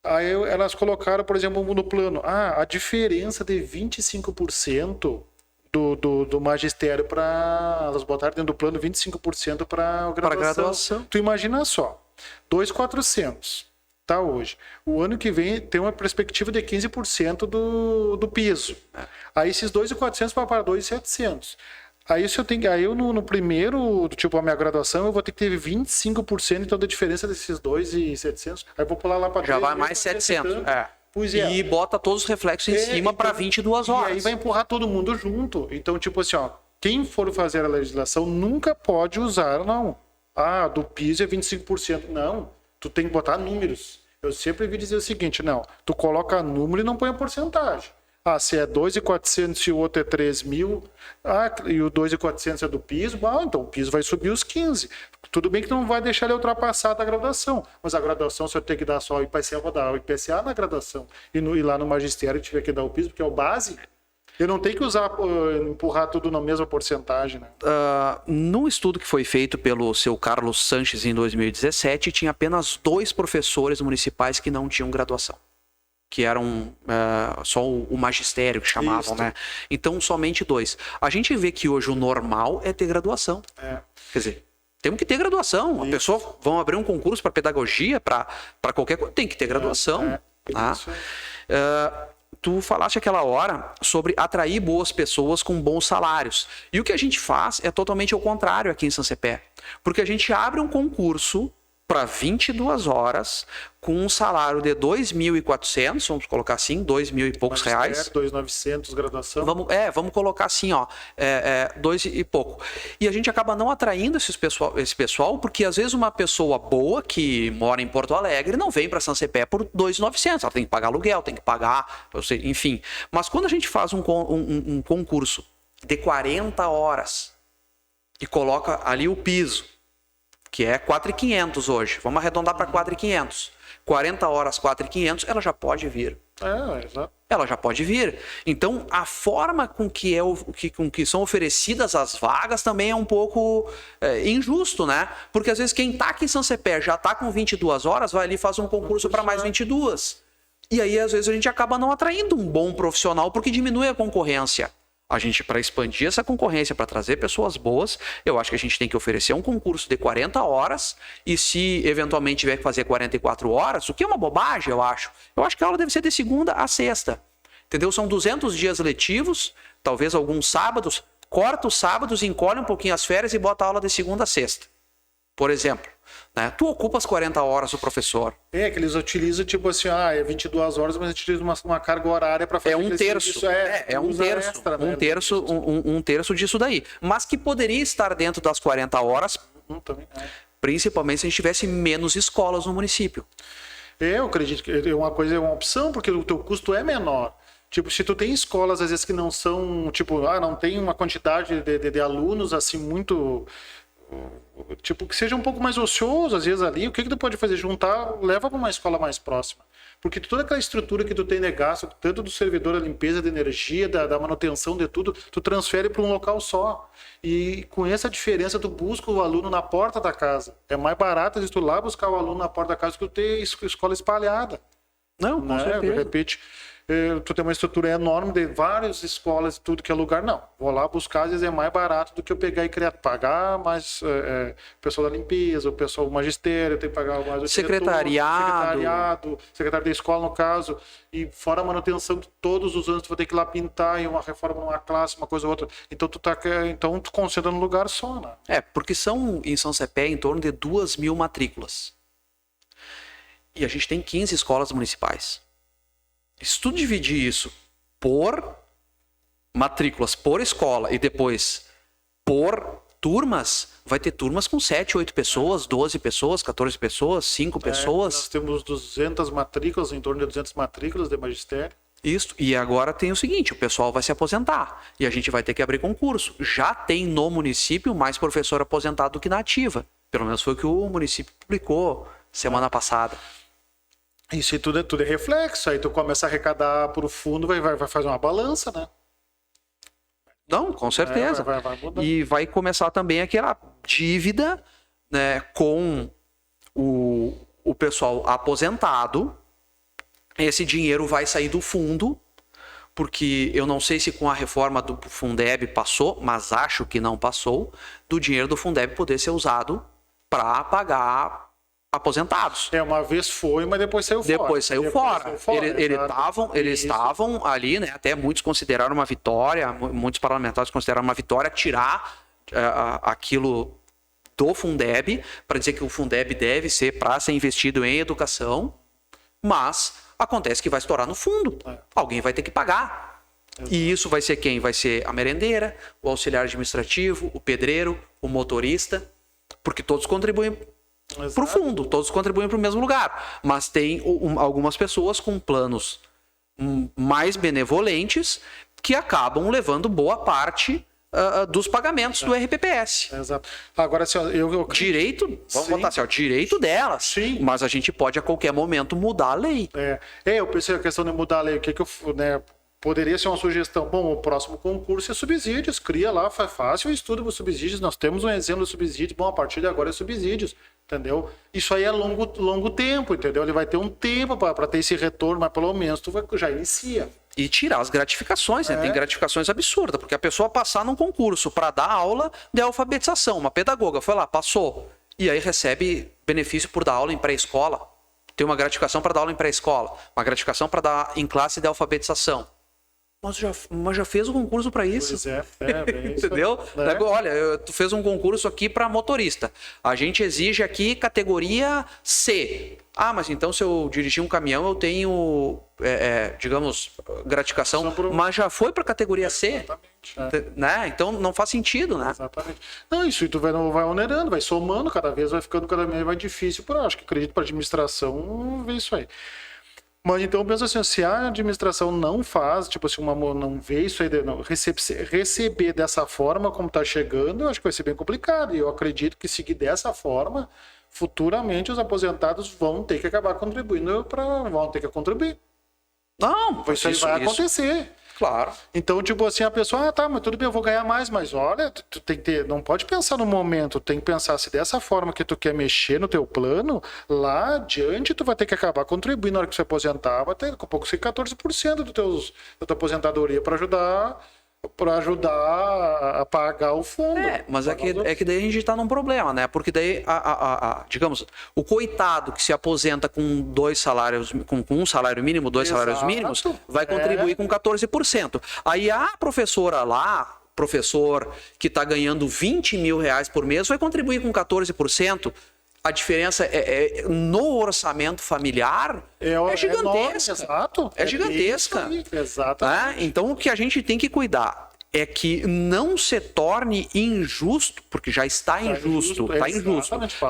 Aí elas colocaram, por exemplo, no plano, a diferença de 25% do magistério para... Elas botaram dentro do plano 25% para graduação. Tu imagina só, 2.400. Tá hoje. O ano que vem tem uma perspectiva de 15% do piso. Aí esses 2.400 para 2.700. Aí se eu tenho, no primeiro, tipo a minha graduação, eu vou ter que ter 25% então da diferença desses 2.700. Aí eu vou pular lá para já vai mais 700. Pois é. E bota todos os reflexos em cima para 22 horas. E aí vai empurrar todo mundo junto. Então, tipo assim, ó, quem for fazer a legislação nunca pode usar, não. Do piso é 25%. Não. Tu tem que botar números. Eu sempre vi dizer o seguinte, não, tu coloca número e não põe a porcentagem. Se é 2.400 e o outro é 3.000, e o 2.400 é do piso, então o piso vai subir os 15. Tudo bem que não vai deixar ele ultrapassar da graduação, mas a graduação, se eu ter que dar só o IPCA, eu vou dar o IPCA na graduação. E lá no magistério eu tiver que dar o piso, porque é o base. Eu não tenho que empurrar tudo na mesma porcentagem, né? Num estudo que foi feito pelo seu Carlos Sanches em 2017, tinha apenas 2 professores municipais que não tinham graduação. que eram só o magistério que chamavam, né? Então, somente 2. A gente vê que hoje o normal é ter graduação. Quer dizer, temos que ter graduação. A pessoa vão abrir um concurso para pedagogia, para qualquer coisa, tem que ter graduação. Tá? Tu falaste aquela hora sobre atrair boas pessoas com bons salários. E o que a gente faz é totalmente ao contrário aqui em São Cepé. Porque a gente abre um concurso para 22 horas com um salário de 2.400, vamos colocar assim, 2.000 e poucos reais. 2.900 graduação. Vamos colocar assim, ó, 2 e pouco. E a gente acaba não atraindo esse pessoal, porque às vezes uma pessoa boa que mora em Porto Alegre não vem para São Cepé por 2.900, ela tem que pagar aluguel, tem que pagar, enfim. Mas quando a gente faz um concurso de 40 horas e coloca ali o piso, que é 4.500 hoje. Vamos arredondar para 4.500. 40 horas, 4.500, ela já pode vir. Exato. Ela já pode vir. Então, a forma com que são oferecidas as vagas também é um pouco injusto, né? Porque às vezes quem está aqui em São Cepé já está com 22 horas, vai ali e faz um concurso para mais 22. E aí, às vezes, a gente acaba não atraindo um bom profissional porque diminui a concorrência. A gente, para expandir essa concorrência, para trazer pessoas boas, eu acho que a gente tem que oferecer um concurso de 40 horas e se eventualmente tiver que fazer 44 horas, o que é uma bobagem, eu acho. Eu acho que a aula deve ser de segunda a sexta, entendeu? São 200 dias letivos, talvez alguns sábados, corta os sábados, encolhe um pouquinho as férias e bota a aula de segunda a sexta, por exemplo. Né? Tu ocupa as 40 horas do professor. Que eles utilizam tipo assim, é 22 horas, mas a gente utiliza uma carga horária para fazer um terço. Isso extra, né? um terço disso daí. Mas que poderia estar dentro das 40 horas, também, principalmente se a gente tivesse menos escolas no município. Eu acredito que é uma opção, porque o teu custo é menor. Tipo, se tu tem escolas, às vezes, que não são, tipo, não tem uma quantidade de alunos, assim, muito... Tipo, que seja um pouco mais ocioso, às vezes, ali, o que tu pode fazer? Juntar, leva para uma escola mais próxima. Porque toda aquela estrutura que tu tem de gasto, tanto do servidor, da limpeza de energia, da manutenção de tudo, tu transfere para um local só. E com essa diferença, tu busca o aluno na porta da casa. É mais barato, às vezes, tu lá buscar o aluno na porta da casa que tu ter escola espalhada. Não, com certeza. De repente, tu tem uma estrutura enorme de várias escolas e tudo que é lugar, não. Vou lá buscar, às vezes é mais barato do que eu pegar e pagar mais o pessoal da limpeza, o pessoal do magistério, tem que pagar mais o secretariado, secretário da escola, no caso, e fora a manutenção de todos os anos, tu vai ter que ir lá pintar em uma reforma numa classe, uma coisa ou outra. Então tu concentra num lugar só, né? Porque são em São Cepé em torno de 2.000 matrículas. E a gente tem 15 escolas municipais. Se tu dividir isso por matrículas, por escola e depois por turmas, vai ter turmas com 7, 8 pessoas, 12 pessoas, 14 pessoas, 5 pessoas. Nós temos 200 matrículas, em torno de 200 matrículas de magistério. Isso, e agora tem o seguinte, o pessoal vai se aposentar e a gente vai ter que abrir concurso. Já tem no município mais professor aposentado do que na ativa. Pelo menos foi o que o município publicou semana passada. Isso aí tudo é reflexo, aí tu começa a arrecadar pro fundo, vai fazer uma balança, né? Não, com certeza. Vai mudar. E vai começar também aquela dívida, né, com o pessoal aposentado. Esse dinheiro vai sair do fundo, porque eu não sei se com a reforma do Fundeb passou, mas acho que não passou, do dinheiro do Fundeb poder ser usado para pagar aposentados. Uma vez foi, mas depois saiu fora. Depois saiu fora. Eles estavam ali, né? Até muitos consideraram uma vitória, muitos parlamentares consideraram uma vitória tirar aquilo do Fundeb, para dizer que o Fundeb deve ser para ser investido em educação, mas acontece que vai estourar no fundo. Alguém vai ter que pagar. E isso vai ser quem? Vai ser a merendeira, o auxiliar administrativo, o pedreiro, o motorista, porque todos contribuem para o fundo, todos contribuem para o mesmo lugar, mas tem algumas pessoas com planos mais benevolentes que acabam levando boa parte dos pagamentos do RPPS. Exato. Agora, assim, direito, vamos botar assim, direito delas. Sim. Mas a gente pode a qualquer momento mudar a lei. Eu pensei a questão de mudar a lei, poderia ser uma sugestão. Bom, o próximo concurso é subsídios, cria lá, faz fácil o estudo dos subsídios. Nós temos um exemplo de subsídios. Bom, a partir de agora é subsídios. entendeu? Isso aí é longo tempo, entendeu? Ele vai ter um tempo para ter esse retorno, mas pelo menos tu já inicia. E tirar as gratificações, né? Tem gratificações absurdas, porque a pessoa passar num concurso para dar aula de alfabetização, uma pedagoga foi lá, passou, e aí recebe benefício por dar aula em pré-escola, tem uma gratificação para dar aula em pré-escola, uma gratificação para dar em classe de alfabetização. Mas já fez o concurso para isso? Pois é bem isso. Entendeu? Olha, tu fez um concurso aqui para motorista. A gente exige aqui categoria C. Ah, mas então se eu dirigir um caminhão eu tenho, digamos, gratificação, mas já foi para categoria C? Exatamente. Né? Então não faz sentido, né? Exatamente. Não, isso tu vai onerando, vai somando, cada vez vai ficando cada vez mais difícil. Acho que acredito para administração ver isso aí. Mas então eu penso assim, se a administração não faz, tipo assim, não vê isso aí, receber dessa forma como está chegando, eu acho que vai ser bem complicado. E eu acredito que seguir dessa forma, futuramente os aposentados vão ter que acabar contribuindo vão ter que contribuir. Não, isso aí vai acontecer. Claro. Então, tipo assim, a pessoa, tá, mas tudo bem, eu vou ganhar mais, mas olha, tu tem que ter, não pode pensar no momento, tem que pensar se dessa forma que tu quer mexer no teu plano, lá adiante tu vai ter que acabar contribuindo na hora que você aposentar, vai ter com pouco ser 14% da tua aposentadoria para ajudar a pagar o fundo. Mas é que daí a gente tá num problema, né? Porque daí, digamos, o coitado que se aposenta com 2 salários, com um salário mínimo, 2 salários mínimos, vai contribuir com 14%. Aí a professora lá, professor que tá ganhando 20 mil reais por mês, vai contribuir com 14%. A diferença no orçamento familiar é gigantesca. Exato. É gigantesca. Exatamente. Então o que a gente tem que cuidar é que não se torne injusto, porque já está injusto,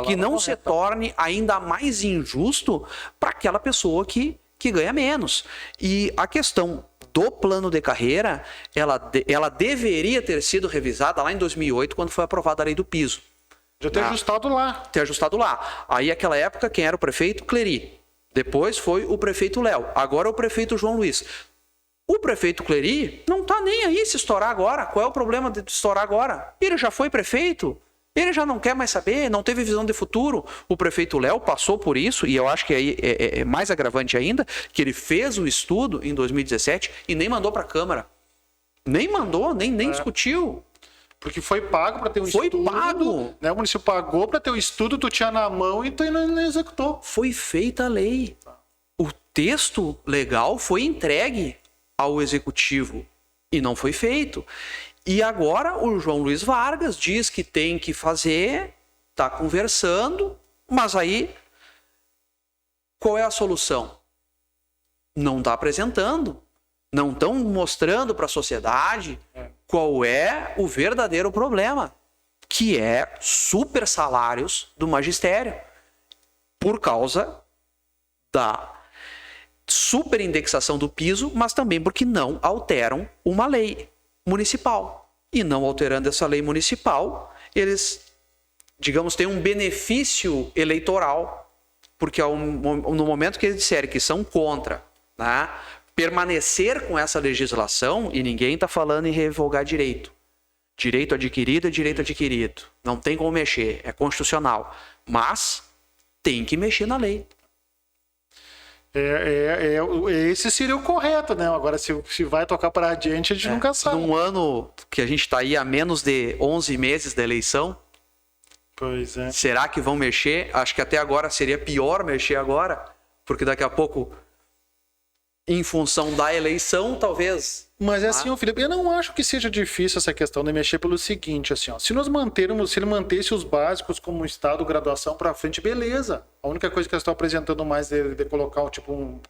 que não se torne ainda mais injusto para aquela pessoa que ganha menos. E a questão do plano de carreira, ela deveria ter sido revisada lá em 2008, quando foi aprovada a lei do piso. Já ter ajustado lá. Ter ajustado lá. Aí, naquela época, quem era o prefeito? Clery. Depois foi o prefeito Léo. Agora é o prefeito João Luiz. O prefeito Clery não tá nem aí se estourar agora. Qual é o problema de estourar agora? Ele já foi prefeito. Ele já não quer mais saber, não teve visão de futuro. O prefeito Léo passou por isso, e eu acho que aí é mais agravante ainda, que ele fez o estudo em 2017 e nem mandou para a Câmara. Nem mandou, nem discutiu. Porque foi pago para ter um estudo. Foi pago. Né? O município pagou para ter o estudo, tu tinha na mão e tu não executou. Foi feita a lei. O texto legal foi entregue ao executivo e não foi feito. E agora o João Luiz Vargas diz que tem que fazer, está conversando, mas aí qual é a solução? Não está apresentando. Não estão mostrando para a sociedade qual é o verdadeiro problema, que é super salários do magistério, por causa da superindexação do piso, mas também porque não alteram uma lei municipal. E não alterando essa lei municipal, eles, digamos, têm um benefício eleitoral, porque no momento que eles disserem que são contra, né, permanecer com essa legislação, e ninguém está falando em revogar direito. Direito adquirido é direito adquirido. Não tem como mexer, é constitucional. Mas tem que mexer na lei. Esse seria o correto, né? Agora, se vai tocar para adiante, a gente nunca sabe. Num ano que a gente está aí há menos de 11 meses da eleição, pois é. Será que vão mexer? Acho que até agora seria pior mexer agora, porque daqui a pouco, em função da eleição, talvez... Mas é assim, Felipe, eu não acho que seja difícil essa questão de mexer pelo seguinte, assim, ó, se ele mantesse os básicos como estado, graduação para frente, beleza. A única coisa que eu estou apresentando mais de colocar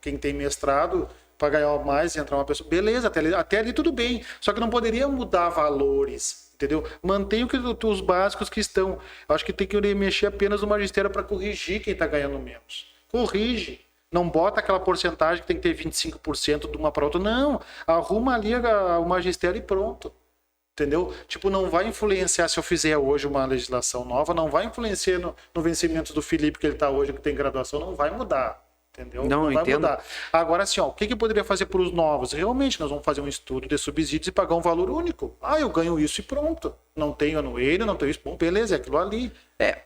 quem tem mestrado para ganhar mais e entrar uma pessoa, beleza, até ali tudo bem. Só que não poderia mudar valores, entendeu? Mantém os básicos que estão. Eu acho que tem que mexer apenas no magistério para corrigir quem está ganhando menos. Corrige. Não bota aquela porcentagem que tem que ter 25% de uma para outra. Não, arruma ali o magistério e pronto. Entendeu? Tipo, não vai influenciar se eu fizer hoje uma legislação nova, não vai influenciar no vencimento do Felipe que ele está hoje, que tem graduação, não vai mudar. Entendeu? Não, eu vai entendo. mudar. Agora, assim, ó, o que poderia fazer para os novos? Realmente, nós vamos fazer um estudo de subsídios e pagar um valor único. Ah, eu ganho isso e pronto. Não tenho anuênio, não tenho isso. Bom, beleza, é aquilo ali.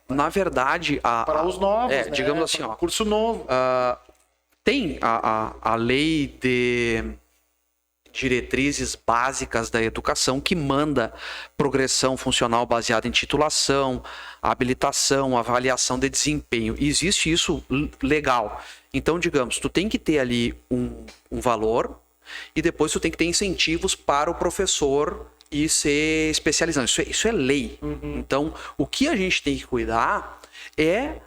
Na verdade, Para os novos, né? digamos assim, ó, Curso novo. tem a lei de diretrizes básicas da educação que manda progressão funcional baseada em titulação, habilitação, avaliação de desempenho. E existe isso legal. Então, digamos, tu tem que ter ali um valor e depois tu tem que ter incentivos para o professor ir se especializando. Isso é lei. Então, o que a gente tem que cuidar é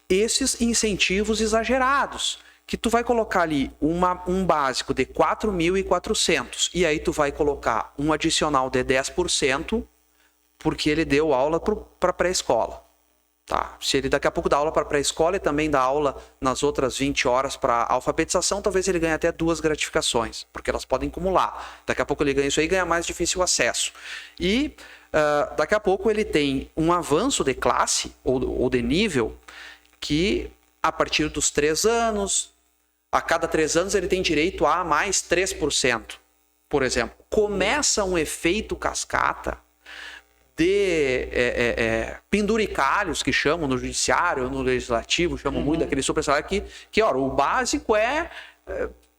esses incentivos exagerados. Que tu vai colocar ali um básico de 4.400 e aí tu vai colocar um adicional de 10% porque ele deu aula para pré-escola. Tá? Se ele daqui a pouco dá aula para pré-escola e também dá aula nas outras 20 horas para alfabetização, talvez ele ganhe até 2 gratificações, porque elas podem acumular. Daqui a pouco ele ganha isso aí e ganha mais difícil acesso. E daqui a pouco ele tem um avanço de classe ou de nível que a partir dos 3 anos... A cada 3 anos ele tem direito a mais 3%, por exemplo. Começa um efeito cascata de penduricalhos, que chamam no judiciário, no legislativo, chamam muito daquele supersalário que ó, o básico é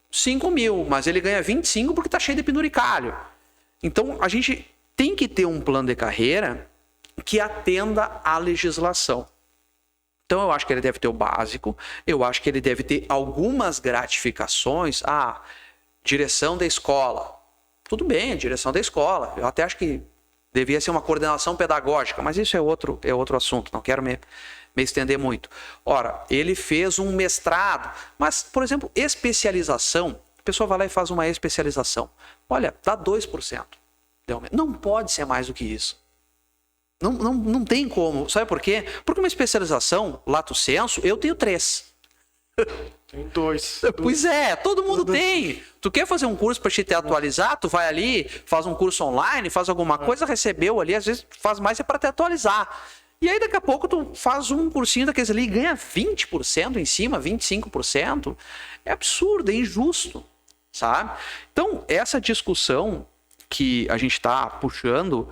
5 mil, mas ele ganha 25 porque está cheio de penduricalho. Então, a gente tem que ter um plano de carreira que atenda à legislação. Então, eu acho que ele deve ter o básico, eu acho que ele deve ter algumas gratificações. Direção da escola. Tudo bem, a direção da escola. Eu até acho que devia ser uma coordenação pedagógica, mas isso é outro assunto, não quero me estender muito. Ora, ele fez um mestrado, mas, por exemplo, especialização, a pessoa vai lá e faz uma especialização. Olha, dá 2%. Não pode ser mais do que isso. Não tem como. Sabe por quê? Porque uma especialização, lato sensu, eu tenho 3. Tem 2. Pois é, todo mundo tem. Tu quer fazer um curso para te atualizar, tu vai ali, faz um curso online, faz alguma coisa, recebeu ali, às vezes faz mais é para te atualizar. E aí daqui a pouco tu faz um cursinho daqueles ali e ganha 20% em cima, 25%. É absurdo, é injusto, sabe? Então, essa discussão que a gente está puxando,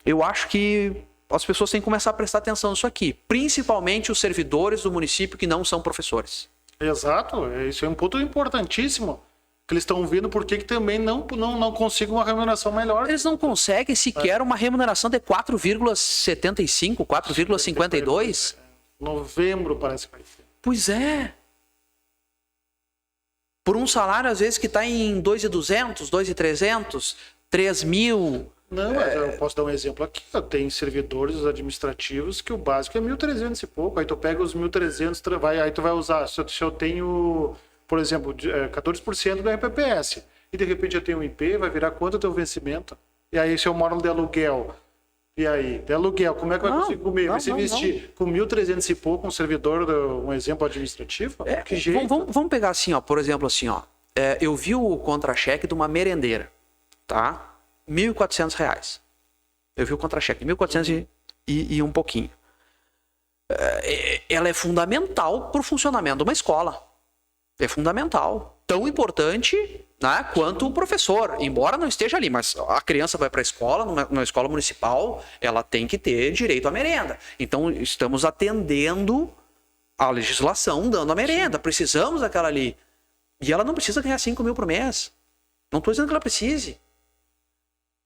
eu acho que as pessoas têm que começar a prestar atenção nisso aqui. Principalmente os servidores do município que não são professores. Exato. Isso é um ponto importantíssimo. Que eles estão vendo por que também não conseguem uma remuneração melhor. Eles não conseguem sequer uma remuneração de 4,75, 4,52. Novembro parece que vai ser. Pois é. Por um salário, às vezes, que está em 2.200, 2.300, 3.000... Não, mas eu posso dar um exemplo aqui. Tem servidores administrativos que o básico é 1.300 e pouco. Aí tu pega os 1.300, aí tu vai usar. Se eu tenho, por exemplo, 14% do RPPS, e de repente eu tenho um IP, vai virar quanto o teu vencimento? E aí se eu moro de aluguel, e aí, de aluguel, como é que vai conseguir comer? Vai se vestir com 1.300 e pouco um servidor, um exemplo administrativo? Que jeito? Vamos pegar assim, ó, por exemplo, assim, ó. Eu vi o contra-cheque de uma merendeira, tá? R$1.400. Eu vi o contra-cheque, 1.400 e um pouquinho. Ela é fundamental para o funcionamento de uma escola. É fundamental. Tão importante, né, quanto o professor. Embora não esteja ali, mas a criança vai para a escola, numa escola municipal, ela tem que ter direito à merenda. Então, estamos atendendo a legislação, dando a merenda. Precisamos daquela ali. E ela não precisa ganhar 5 mil por mês. Não estou dizendo que ela precise.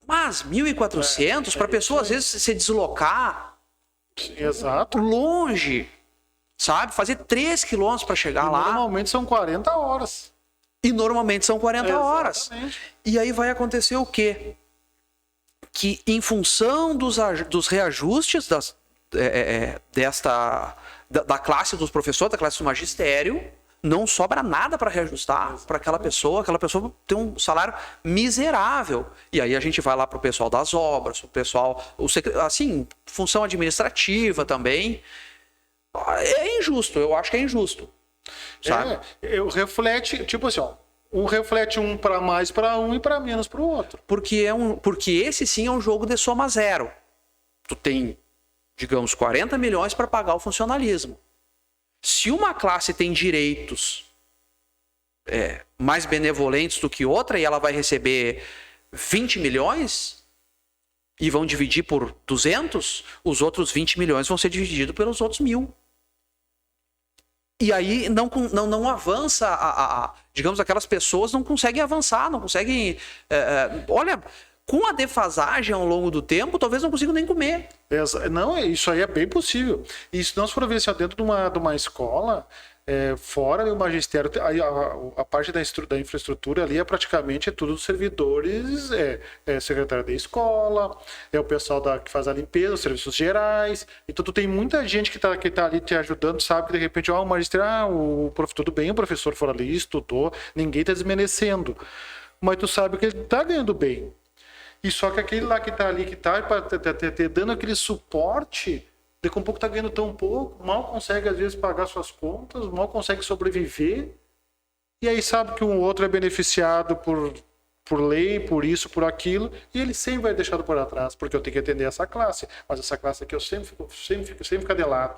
Mas 1.400 para a pessoa, às vezes, se deslocar Exato. longe, sabe? Fazer 3 quilômetros para chegar lá. Normalmente são 40 horas. E normalmente são 40 horas. Exatamente. E aí vai acontecer o quê? Que em função dos reajustes da classe dos professores, da classe do magistério, não sobra nada para reajustar para aquela pessoa tem um salário miserável. E aí a gente vai lá para o pessoal das obras, o pessoal, assim, função administrativa também. É injusto, eu acho que é injusto. Sabe? Reflete, tipo assim, ó, reflete um para mais para um e para menos para o outro. Porque esse sim é um jogo de soma zero. Tu tem, digamos, 40 milhões para pagar o funcionalismo. Se uma classe tem direitos mais benevolentes do que outra e ela vai receber 20 milhões e vão dividir por 200, os outros 20 milhões vão ser divididos pelos outros 1.000. E aí não avança, digamos, aquelas pessoas não conseguem avançar, não conseguem... olha, com a defasagem ao longo do tempo, talvez não consigam nem comer. Não, isso aí é bem possível. E se nós for ver assim, dentro de uma escola, fora do magistério, a parte da infraestrutura ali é tudo dos servidores, secretário da escola, o pessoal que faz a limpeza, os serviços gerais. Então tu tem muita gente que tá ali te ajudando, sabe que de repente, o magistério, tudo bem, o professor for ali, estudou, ninguém tá desmerecendo. Mas tu sabe que ele tá ganhando bem. E só que aquele lá que tá ali, que tá dando aquele suporte, daqui a um pouco tá ganhando tão pouco, mal consegue às vezes pagar suas contas, mal consegue sobreviver. E aí sabe que um outro é beneficiado por lei, por isso, por aquilo, e ele sempre vai deixado por atrás, porque eu tenho que atender essa classe. Mas essa classe aqui eu sempre fico de lado.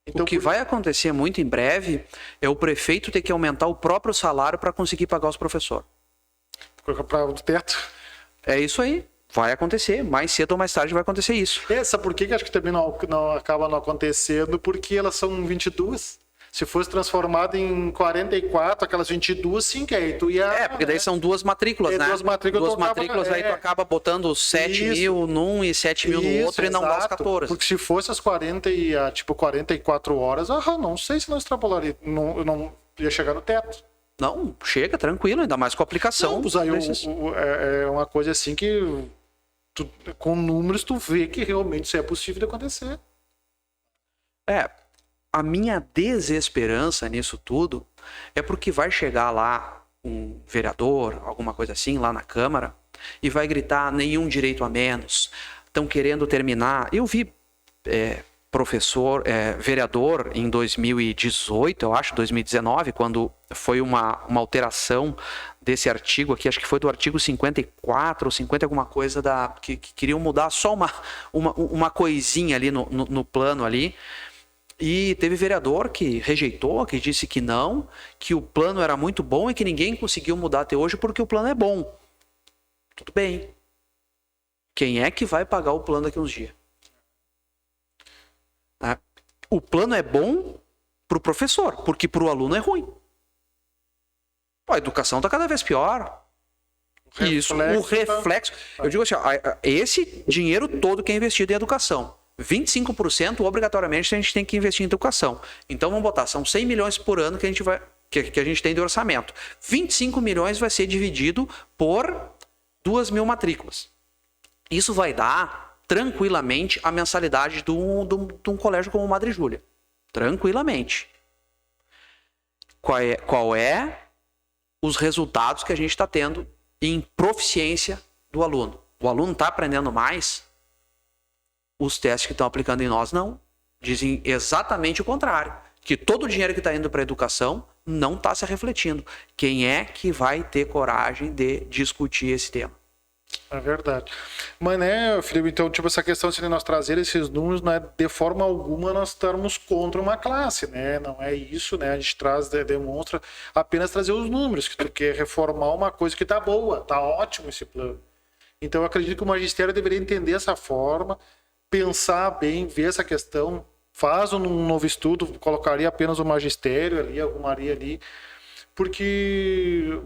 Então, o que vai acontecer muito em breve é o prefeito ter que aumentar o próprio salário para conseguir pagar os professores. Para o teto. É isso aí. Vai acontecer. Mais cedo ou mais tarde vai acontecer isso. Sabe por que acho que também não acaba não acontecendo? Porque elas são 22. Se fosse transformado em 44, aquelas 22, sim, que aí tu ia... porque daí são duas matrículas, né? Duas matrículas, aí tu acaba botando 7 mil num e 7 mil no outro, e não dá os 14. Porque se fosse as 44 horas, não sei se não extrapolaria, não ia chegar no teto. Não, chega, tranquilo, ainda mais com a aplicação. Não, aí é uma coisa assim que com números tu vê que realmente isso é possível de acontecer. A minha desesperança nisso tudo é porque vai chegar lá um vereador, alguma coisa assim, lá na Câmara, e vai gritar nenhum direito a menos, estão querendo terminar. Eu vi vereador em 2018, eu acho, 2019, quando foi uma alteração desse artigo aqui, acho que foi do artigo 54 ou 50 alguma coisa, que queriam mudar só uma coisinha ali no plano ali. E teve vereador que rejeitou, que disse que não, que o plano era muito bom e que ninguém conseguiu mudar até hoje porque o plano é bom. Tudo bem. Quem é que vai pagar o plano daqui a uns dias? O plano é bom para o professor, porque para o aluno é ruim. A educação está cada vez pior. O reflexo. Eu digo assim, esse dinheiro todo que é investido em educação, 25% obrigatoriamente a gente tem que investir em educação. Então vamos botar, são 100 milhões por ano que a gente tem de orçamento. 25 milhões vai ser dividido por 2.000 matrículas. Isso vai dar tranquilamente a mensalidade de um colégio como o Madre Júlia. Tranquilamente. Qual é os resultados que a gente está tendo em proficiência do aluno? O aluno está aprendendo mais? Os testes que estão aplicando em nós não. Dizem exatamente o contrário. Que todo o dinheiro que está indo para a educação não está se refletindo. Quem é que vai ter coragem de discutir esse tema? É verdade. Mas, né, Felipe, então, essa questão de nós trazer esses números, não é de forma alguma nós estarmos contra uma classe, né? Não é isso, né? A gente demonstra apenas trazer os números, que tu quer reformar uma coisa que tá boa, tá ótimo esse plano. Então, eu acredito que o magistério deveria entender essa forma, pensar bem, ver essa questão, faz um novo estudo, colocaria apenas o magistério ali, arrumaria ali, porque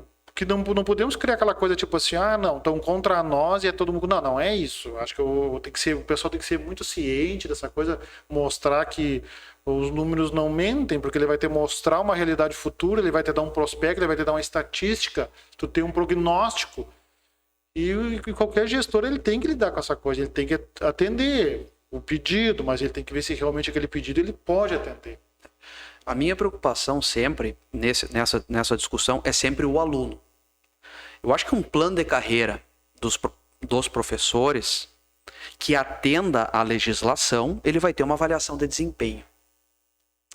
não podemos criar aquela coisa tipo assim, não, estão contra nós e é todo mundo... Não é isso. Acho que o pessoal tem que ser muito ciente dessa coisa, mostrar que os números não mentem, porque ele vai ter mostrar uma realidade futura, ele vai ter dar um prospecto, ele vai ter dar uma estatística, tu tem um prognóstico. E qualquer gestor ele tem que lidar com essa coisa, ele tem que atender o pedido, mas ele tem que ver se realmente aquele pedido ele pode atender. A minha preocupação sempre, nessa discussão, é sempre o aluno. Eu acho que um plano de carreira dos professores que atenda à legislação, ele vai ter uma avaliação de desempenho.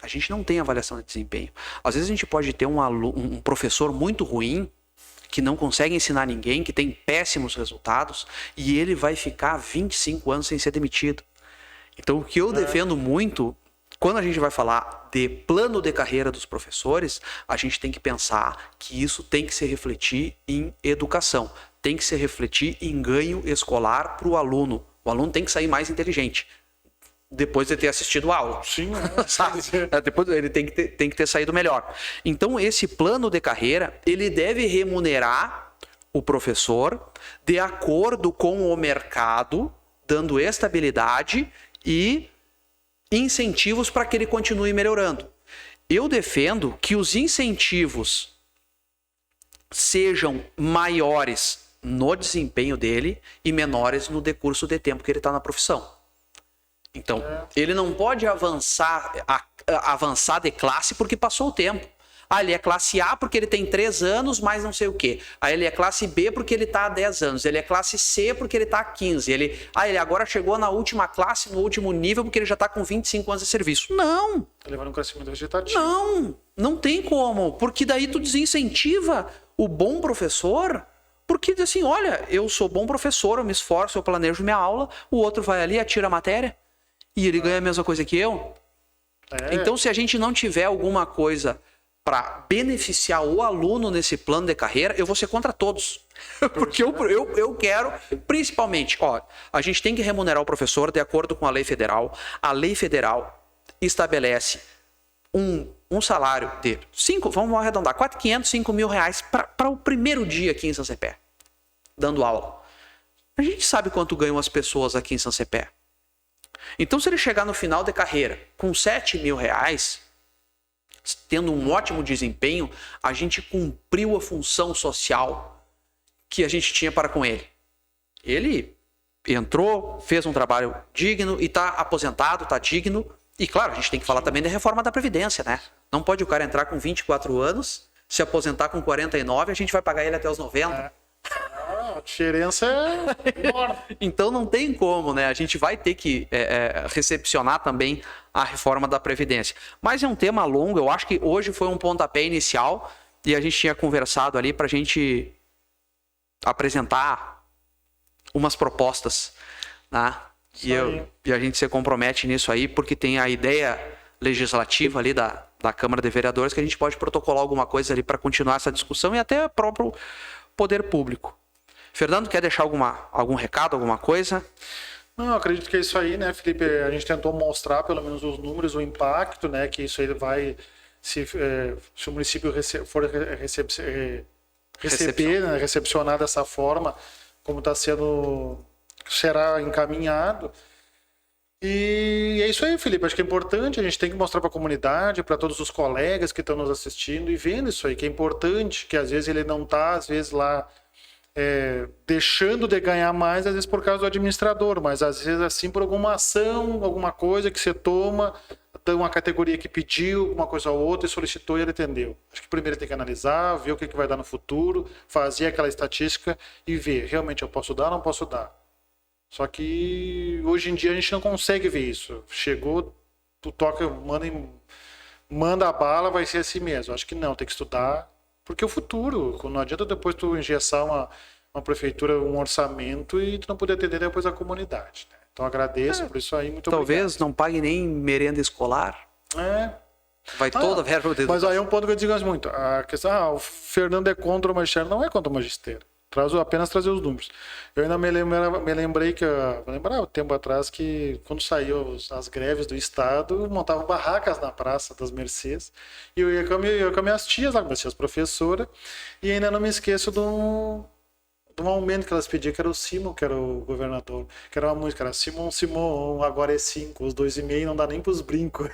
A gente não tem avaliação de desempenho. Às vezes a gente pode ter um professor muito ruim, que não consegue ensinar ninguém, que tem péssimos resultados, e ele vai ficar 25 anos sem ser demitido. Então o que eu defendo muito quando a gente vai falar de plano de carreira dos professores, a gente tem que pensar que isso tem que se refletir em educação, tem que se refletir em ganho escolar para o aluno. O aluno tem que sair mais inteligente depois de ter assistido a aula. Sim, sabe? Depois ele tem que ter saído melhor. Então, esse plano de carreira, ele deve remunerar o professor de acordo com o mercado, dando estabilidade e incentivos para que ele continue melhorando. Eu defendo que os incentivos sejam maiores no desempenho dele e menores no decurso de tempo que ele está na profissão. Então, ele não pode avançar de classe porque passou o tempo. Ah, ele é classe A porque ele tem 3 anos, mais não sei o quê. Aí ele é classe B porque ele está há 10 anos. Ele é classe C porque ele está há 15. Ele agora chegou na última classe, no último nível, porque ele já está com 25 anos de serviço. Não! Tá levando um crescimento vegetativo. Não tem como. Porque daí tu desincentiva o bom professor. Porque assim, olha, eu sou bom professor, eu me esforço, eu planejo minha aula. O outro vai ali, atira a matéria. E ele ganha a mesma coisa que eu. Então, se a gente não tiver alguma coisa para beneficiar o aluno nesse plano de carreira, eu vou ser contra todos. Porque eu quero, principalmente, a gente tem que remunerar o professor de acordo com a lei federal. A lei federal estabelece um salário de vamos arredondar, 4.500, 5 mil reais para o primeiro dia aqui em São Cepé, dando aula. A gente sabe quanto ganham as pessoas aqui em São Cepé. Então, se ele chegar no final de carreira com 7 mil reais, tendo um ótimo desempenho, a gente cumpriu a função social que a gente tinha para com ele. Ele entrou, fez um trabalho digno e está aposentado, está digno. E claro, a gente tem que falar também da reforma da Previdência, né? Não pode o cara entrar com 24 anos, se aposentar com 49, a gente vai pagar ele até os 90. A diferença é enorme. Então não tem como, né? A gente vai ter que recepcionar também a reforma da Previdência. Mas é um tema longo, eu acho que hoje foi um pontapé inicial e a gente tinha conversado ali para a gente apresentar umas propostas, né? E a gente se compromete nisso aí, porque tem a ideia legislativa ali da Câmara de Vereadores que a gente pode protocolar alguma coisa ali para continuar essa discussão e até o próprio poder público. Fernando, quer deixar algum recado, alguma coisa? Não, acredito que é isso aí, né, Felipe? A gente tentou mostrar, pelo menos os números, o impacto, né, que isso aí vai, se o município for receber, né, recepcionar dessa forma, como será encaminhado. E é isso aí, Felipe. Acho que é importante, a gente tem que mostrar para a comunidade, para todos os colegas que estão nos assistindo e vendo isso aí, que é importante, que às vezes ele não está, às vezes lá deixando de ganhar mais, às vezes por causa do administrador, mas às vezes assim por alguma ação, alguma coisa que você toma, uma categoria que pediu alguma coisa ou outra e solicitou e ele atendeu. Acho que primeiro tem que analisar, ver o que vai dar no futuro, fazer aquela estatística e ver, realmente eu posso dar ou não posso dar. Só que hoje em dia a gente não consegue ver isso. Chegou, tu toca, manda a bala, vai ser assim mesmo. Acho que não, tem que estudar. Porque o futuro, não adianta depois tu engessar uma prefeitura, um orçamento e tu não poder atender depois a comunidade. Né? Então agradeço por isso aí, muito talvez obrigado. Não pague nem merenda escolar. Vai toda a verba de Mas aí é um ponto que eu digo muito. A questão, o Fernando é contra o magistério, não é contra o magistério. Apenas trazer os números. Eu ainda me lembrei que um tempo atrás que quando saiu as greves do estado, montavam barracas na Praça das Mercês e eu ia com as minhas tias lá, com as tias professoras, e ainda não me esqueço de um aumento que elas pediam, que era o Simon, que era o governador, que era uma música, era Simon, agora é 5, os 2,5 não dá nem pros brincos.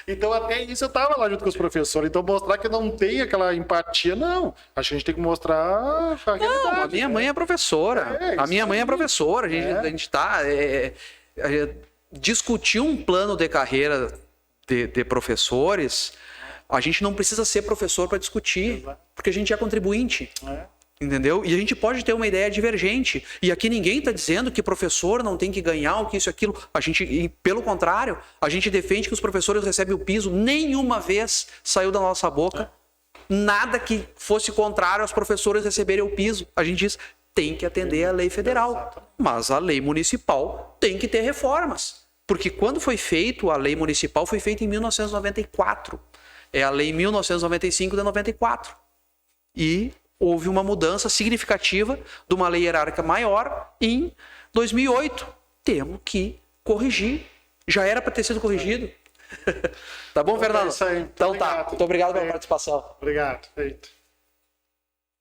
Então até isso eu tava lá junto com os professores, então mostrar que não tem aquela empatia, não, acho que a gente tem que mostrar a realidade. Não, a minha mãe é professora, a minha mãe é professora, a gente tá discutir um plano de carreira de professores, a gente não precisa ser professor para discutir, porque a gente é contribuinte. Entendeu? E a gente pode ter uma ideia divergente. E aqui ninguém está dizendo que professor não tem que ganhar o que isso e aquilo. Pelo contrário, a gente defende que os professores recebem o piso. Nenhuma vez saiu da nossa boca nada que fosse contrário aos professores receberem o piso. A gente diz, tem que atender a lei federal. Mas a lei municipal tem que ter reformas. Porque quando foi feito a lei municipal, foi feita em 1994. É a lei 1995 de 94. E houve uma mudança significativa de uma lei hierárquica maior em 2008. Temos que corrigir. Já era para ter sido corrigido. Tá bom, Fernando? É isso aí. Então tá. Muito obrigado pela participação. Obrigado. Feito.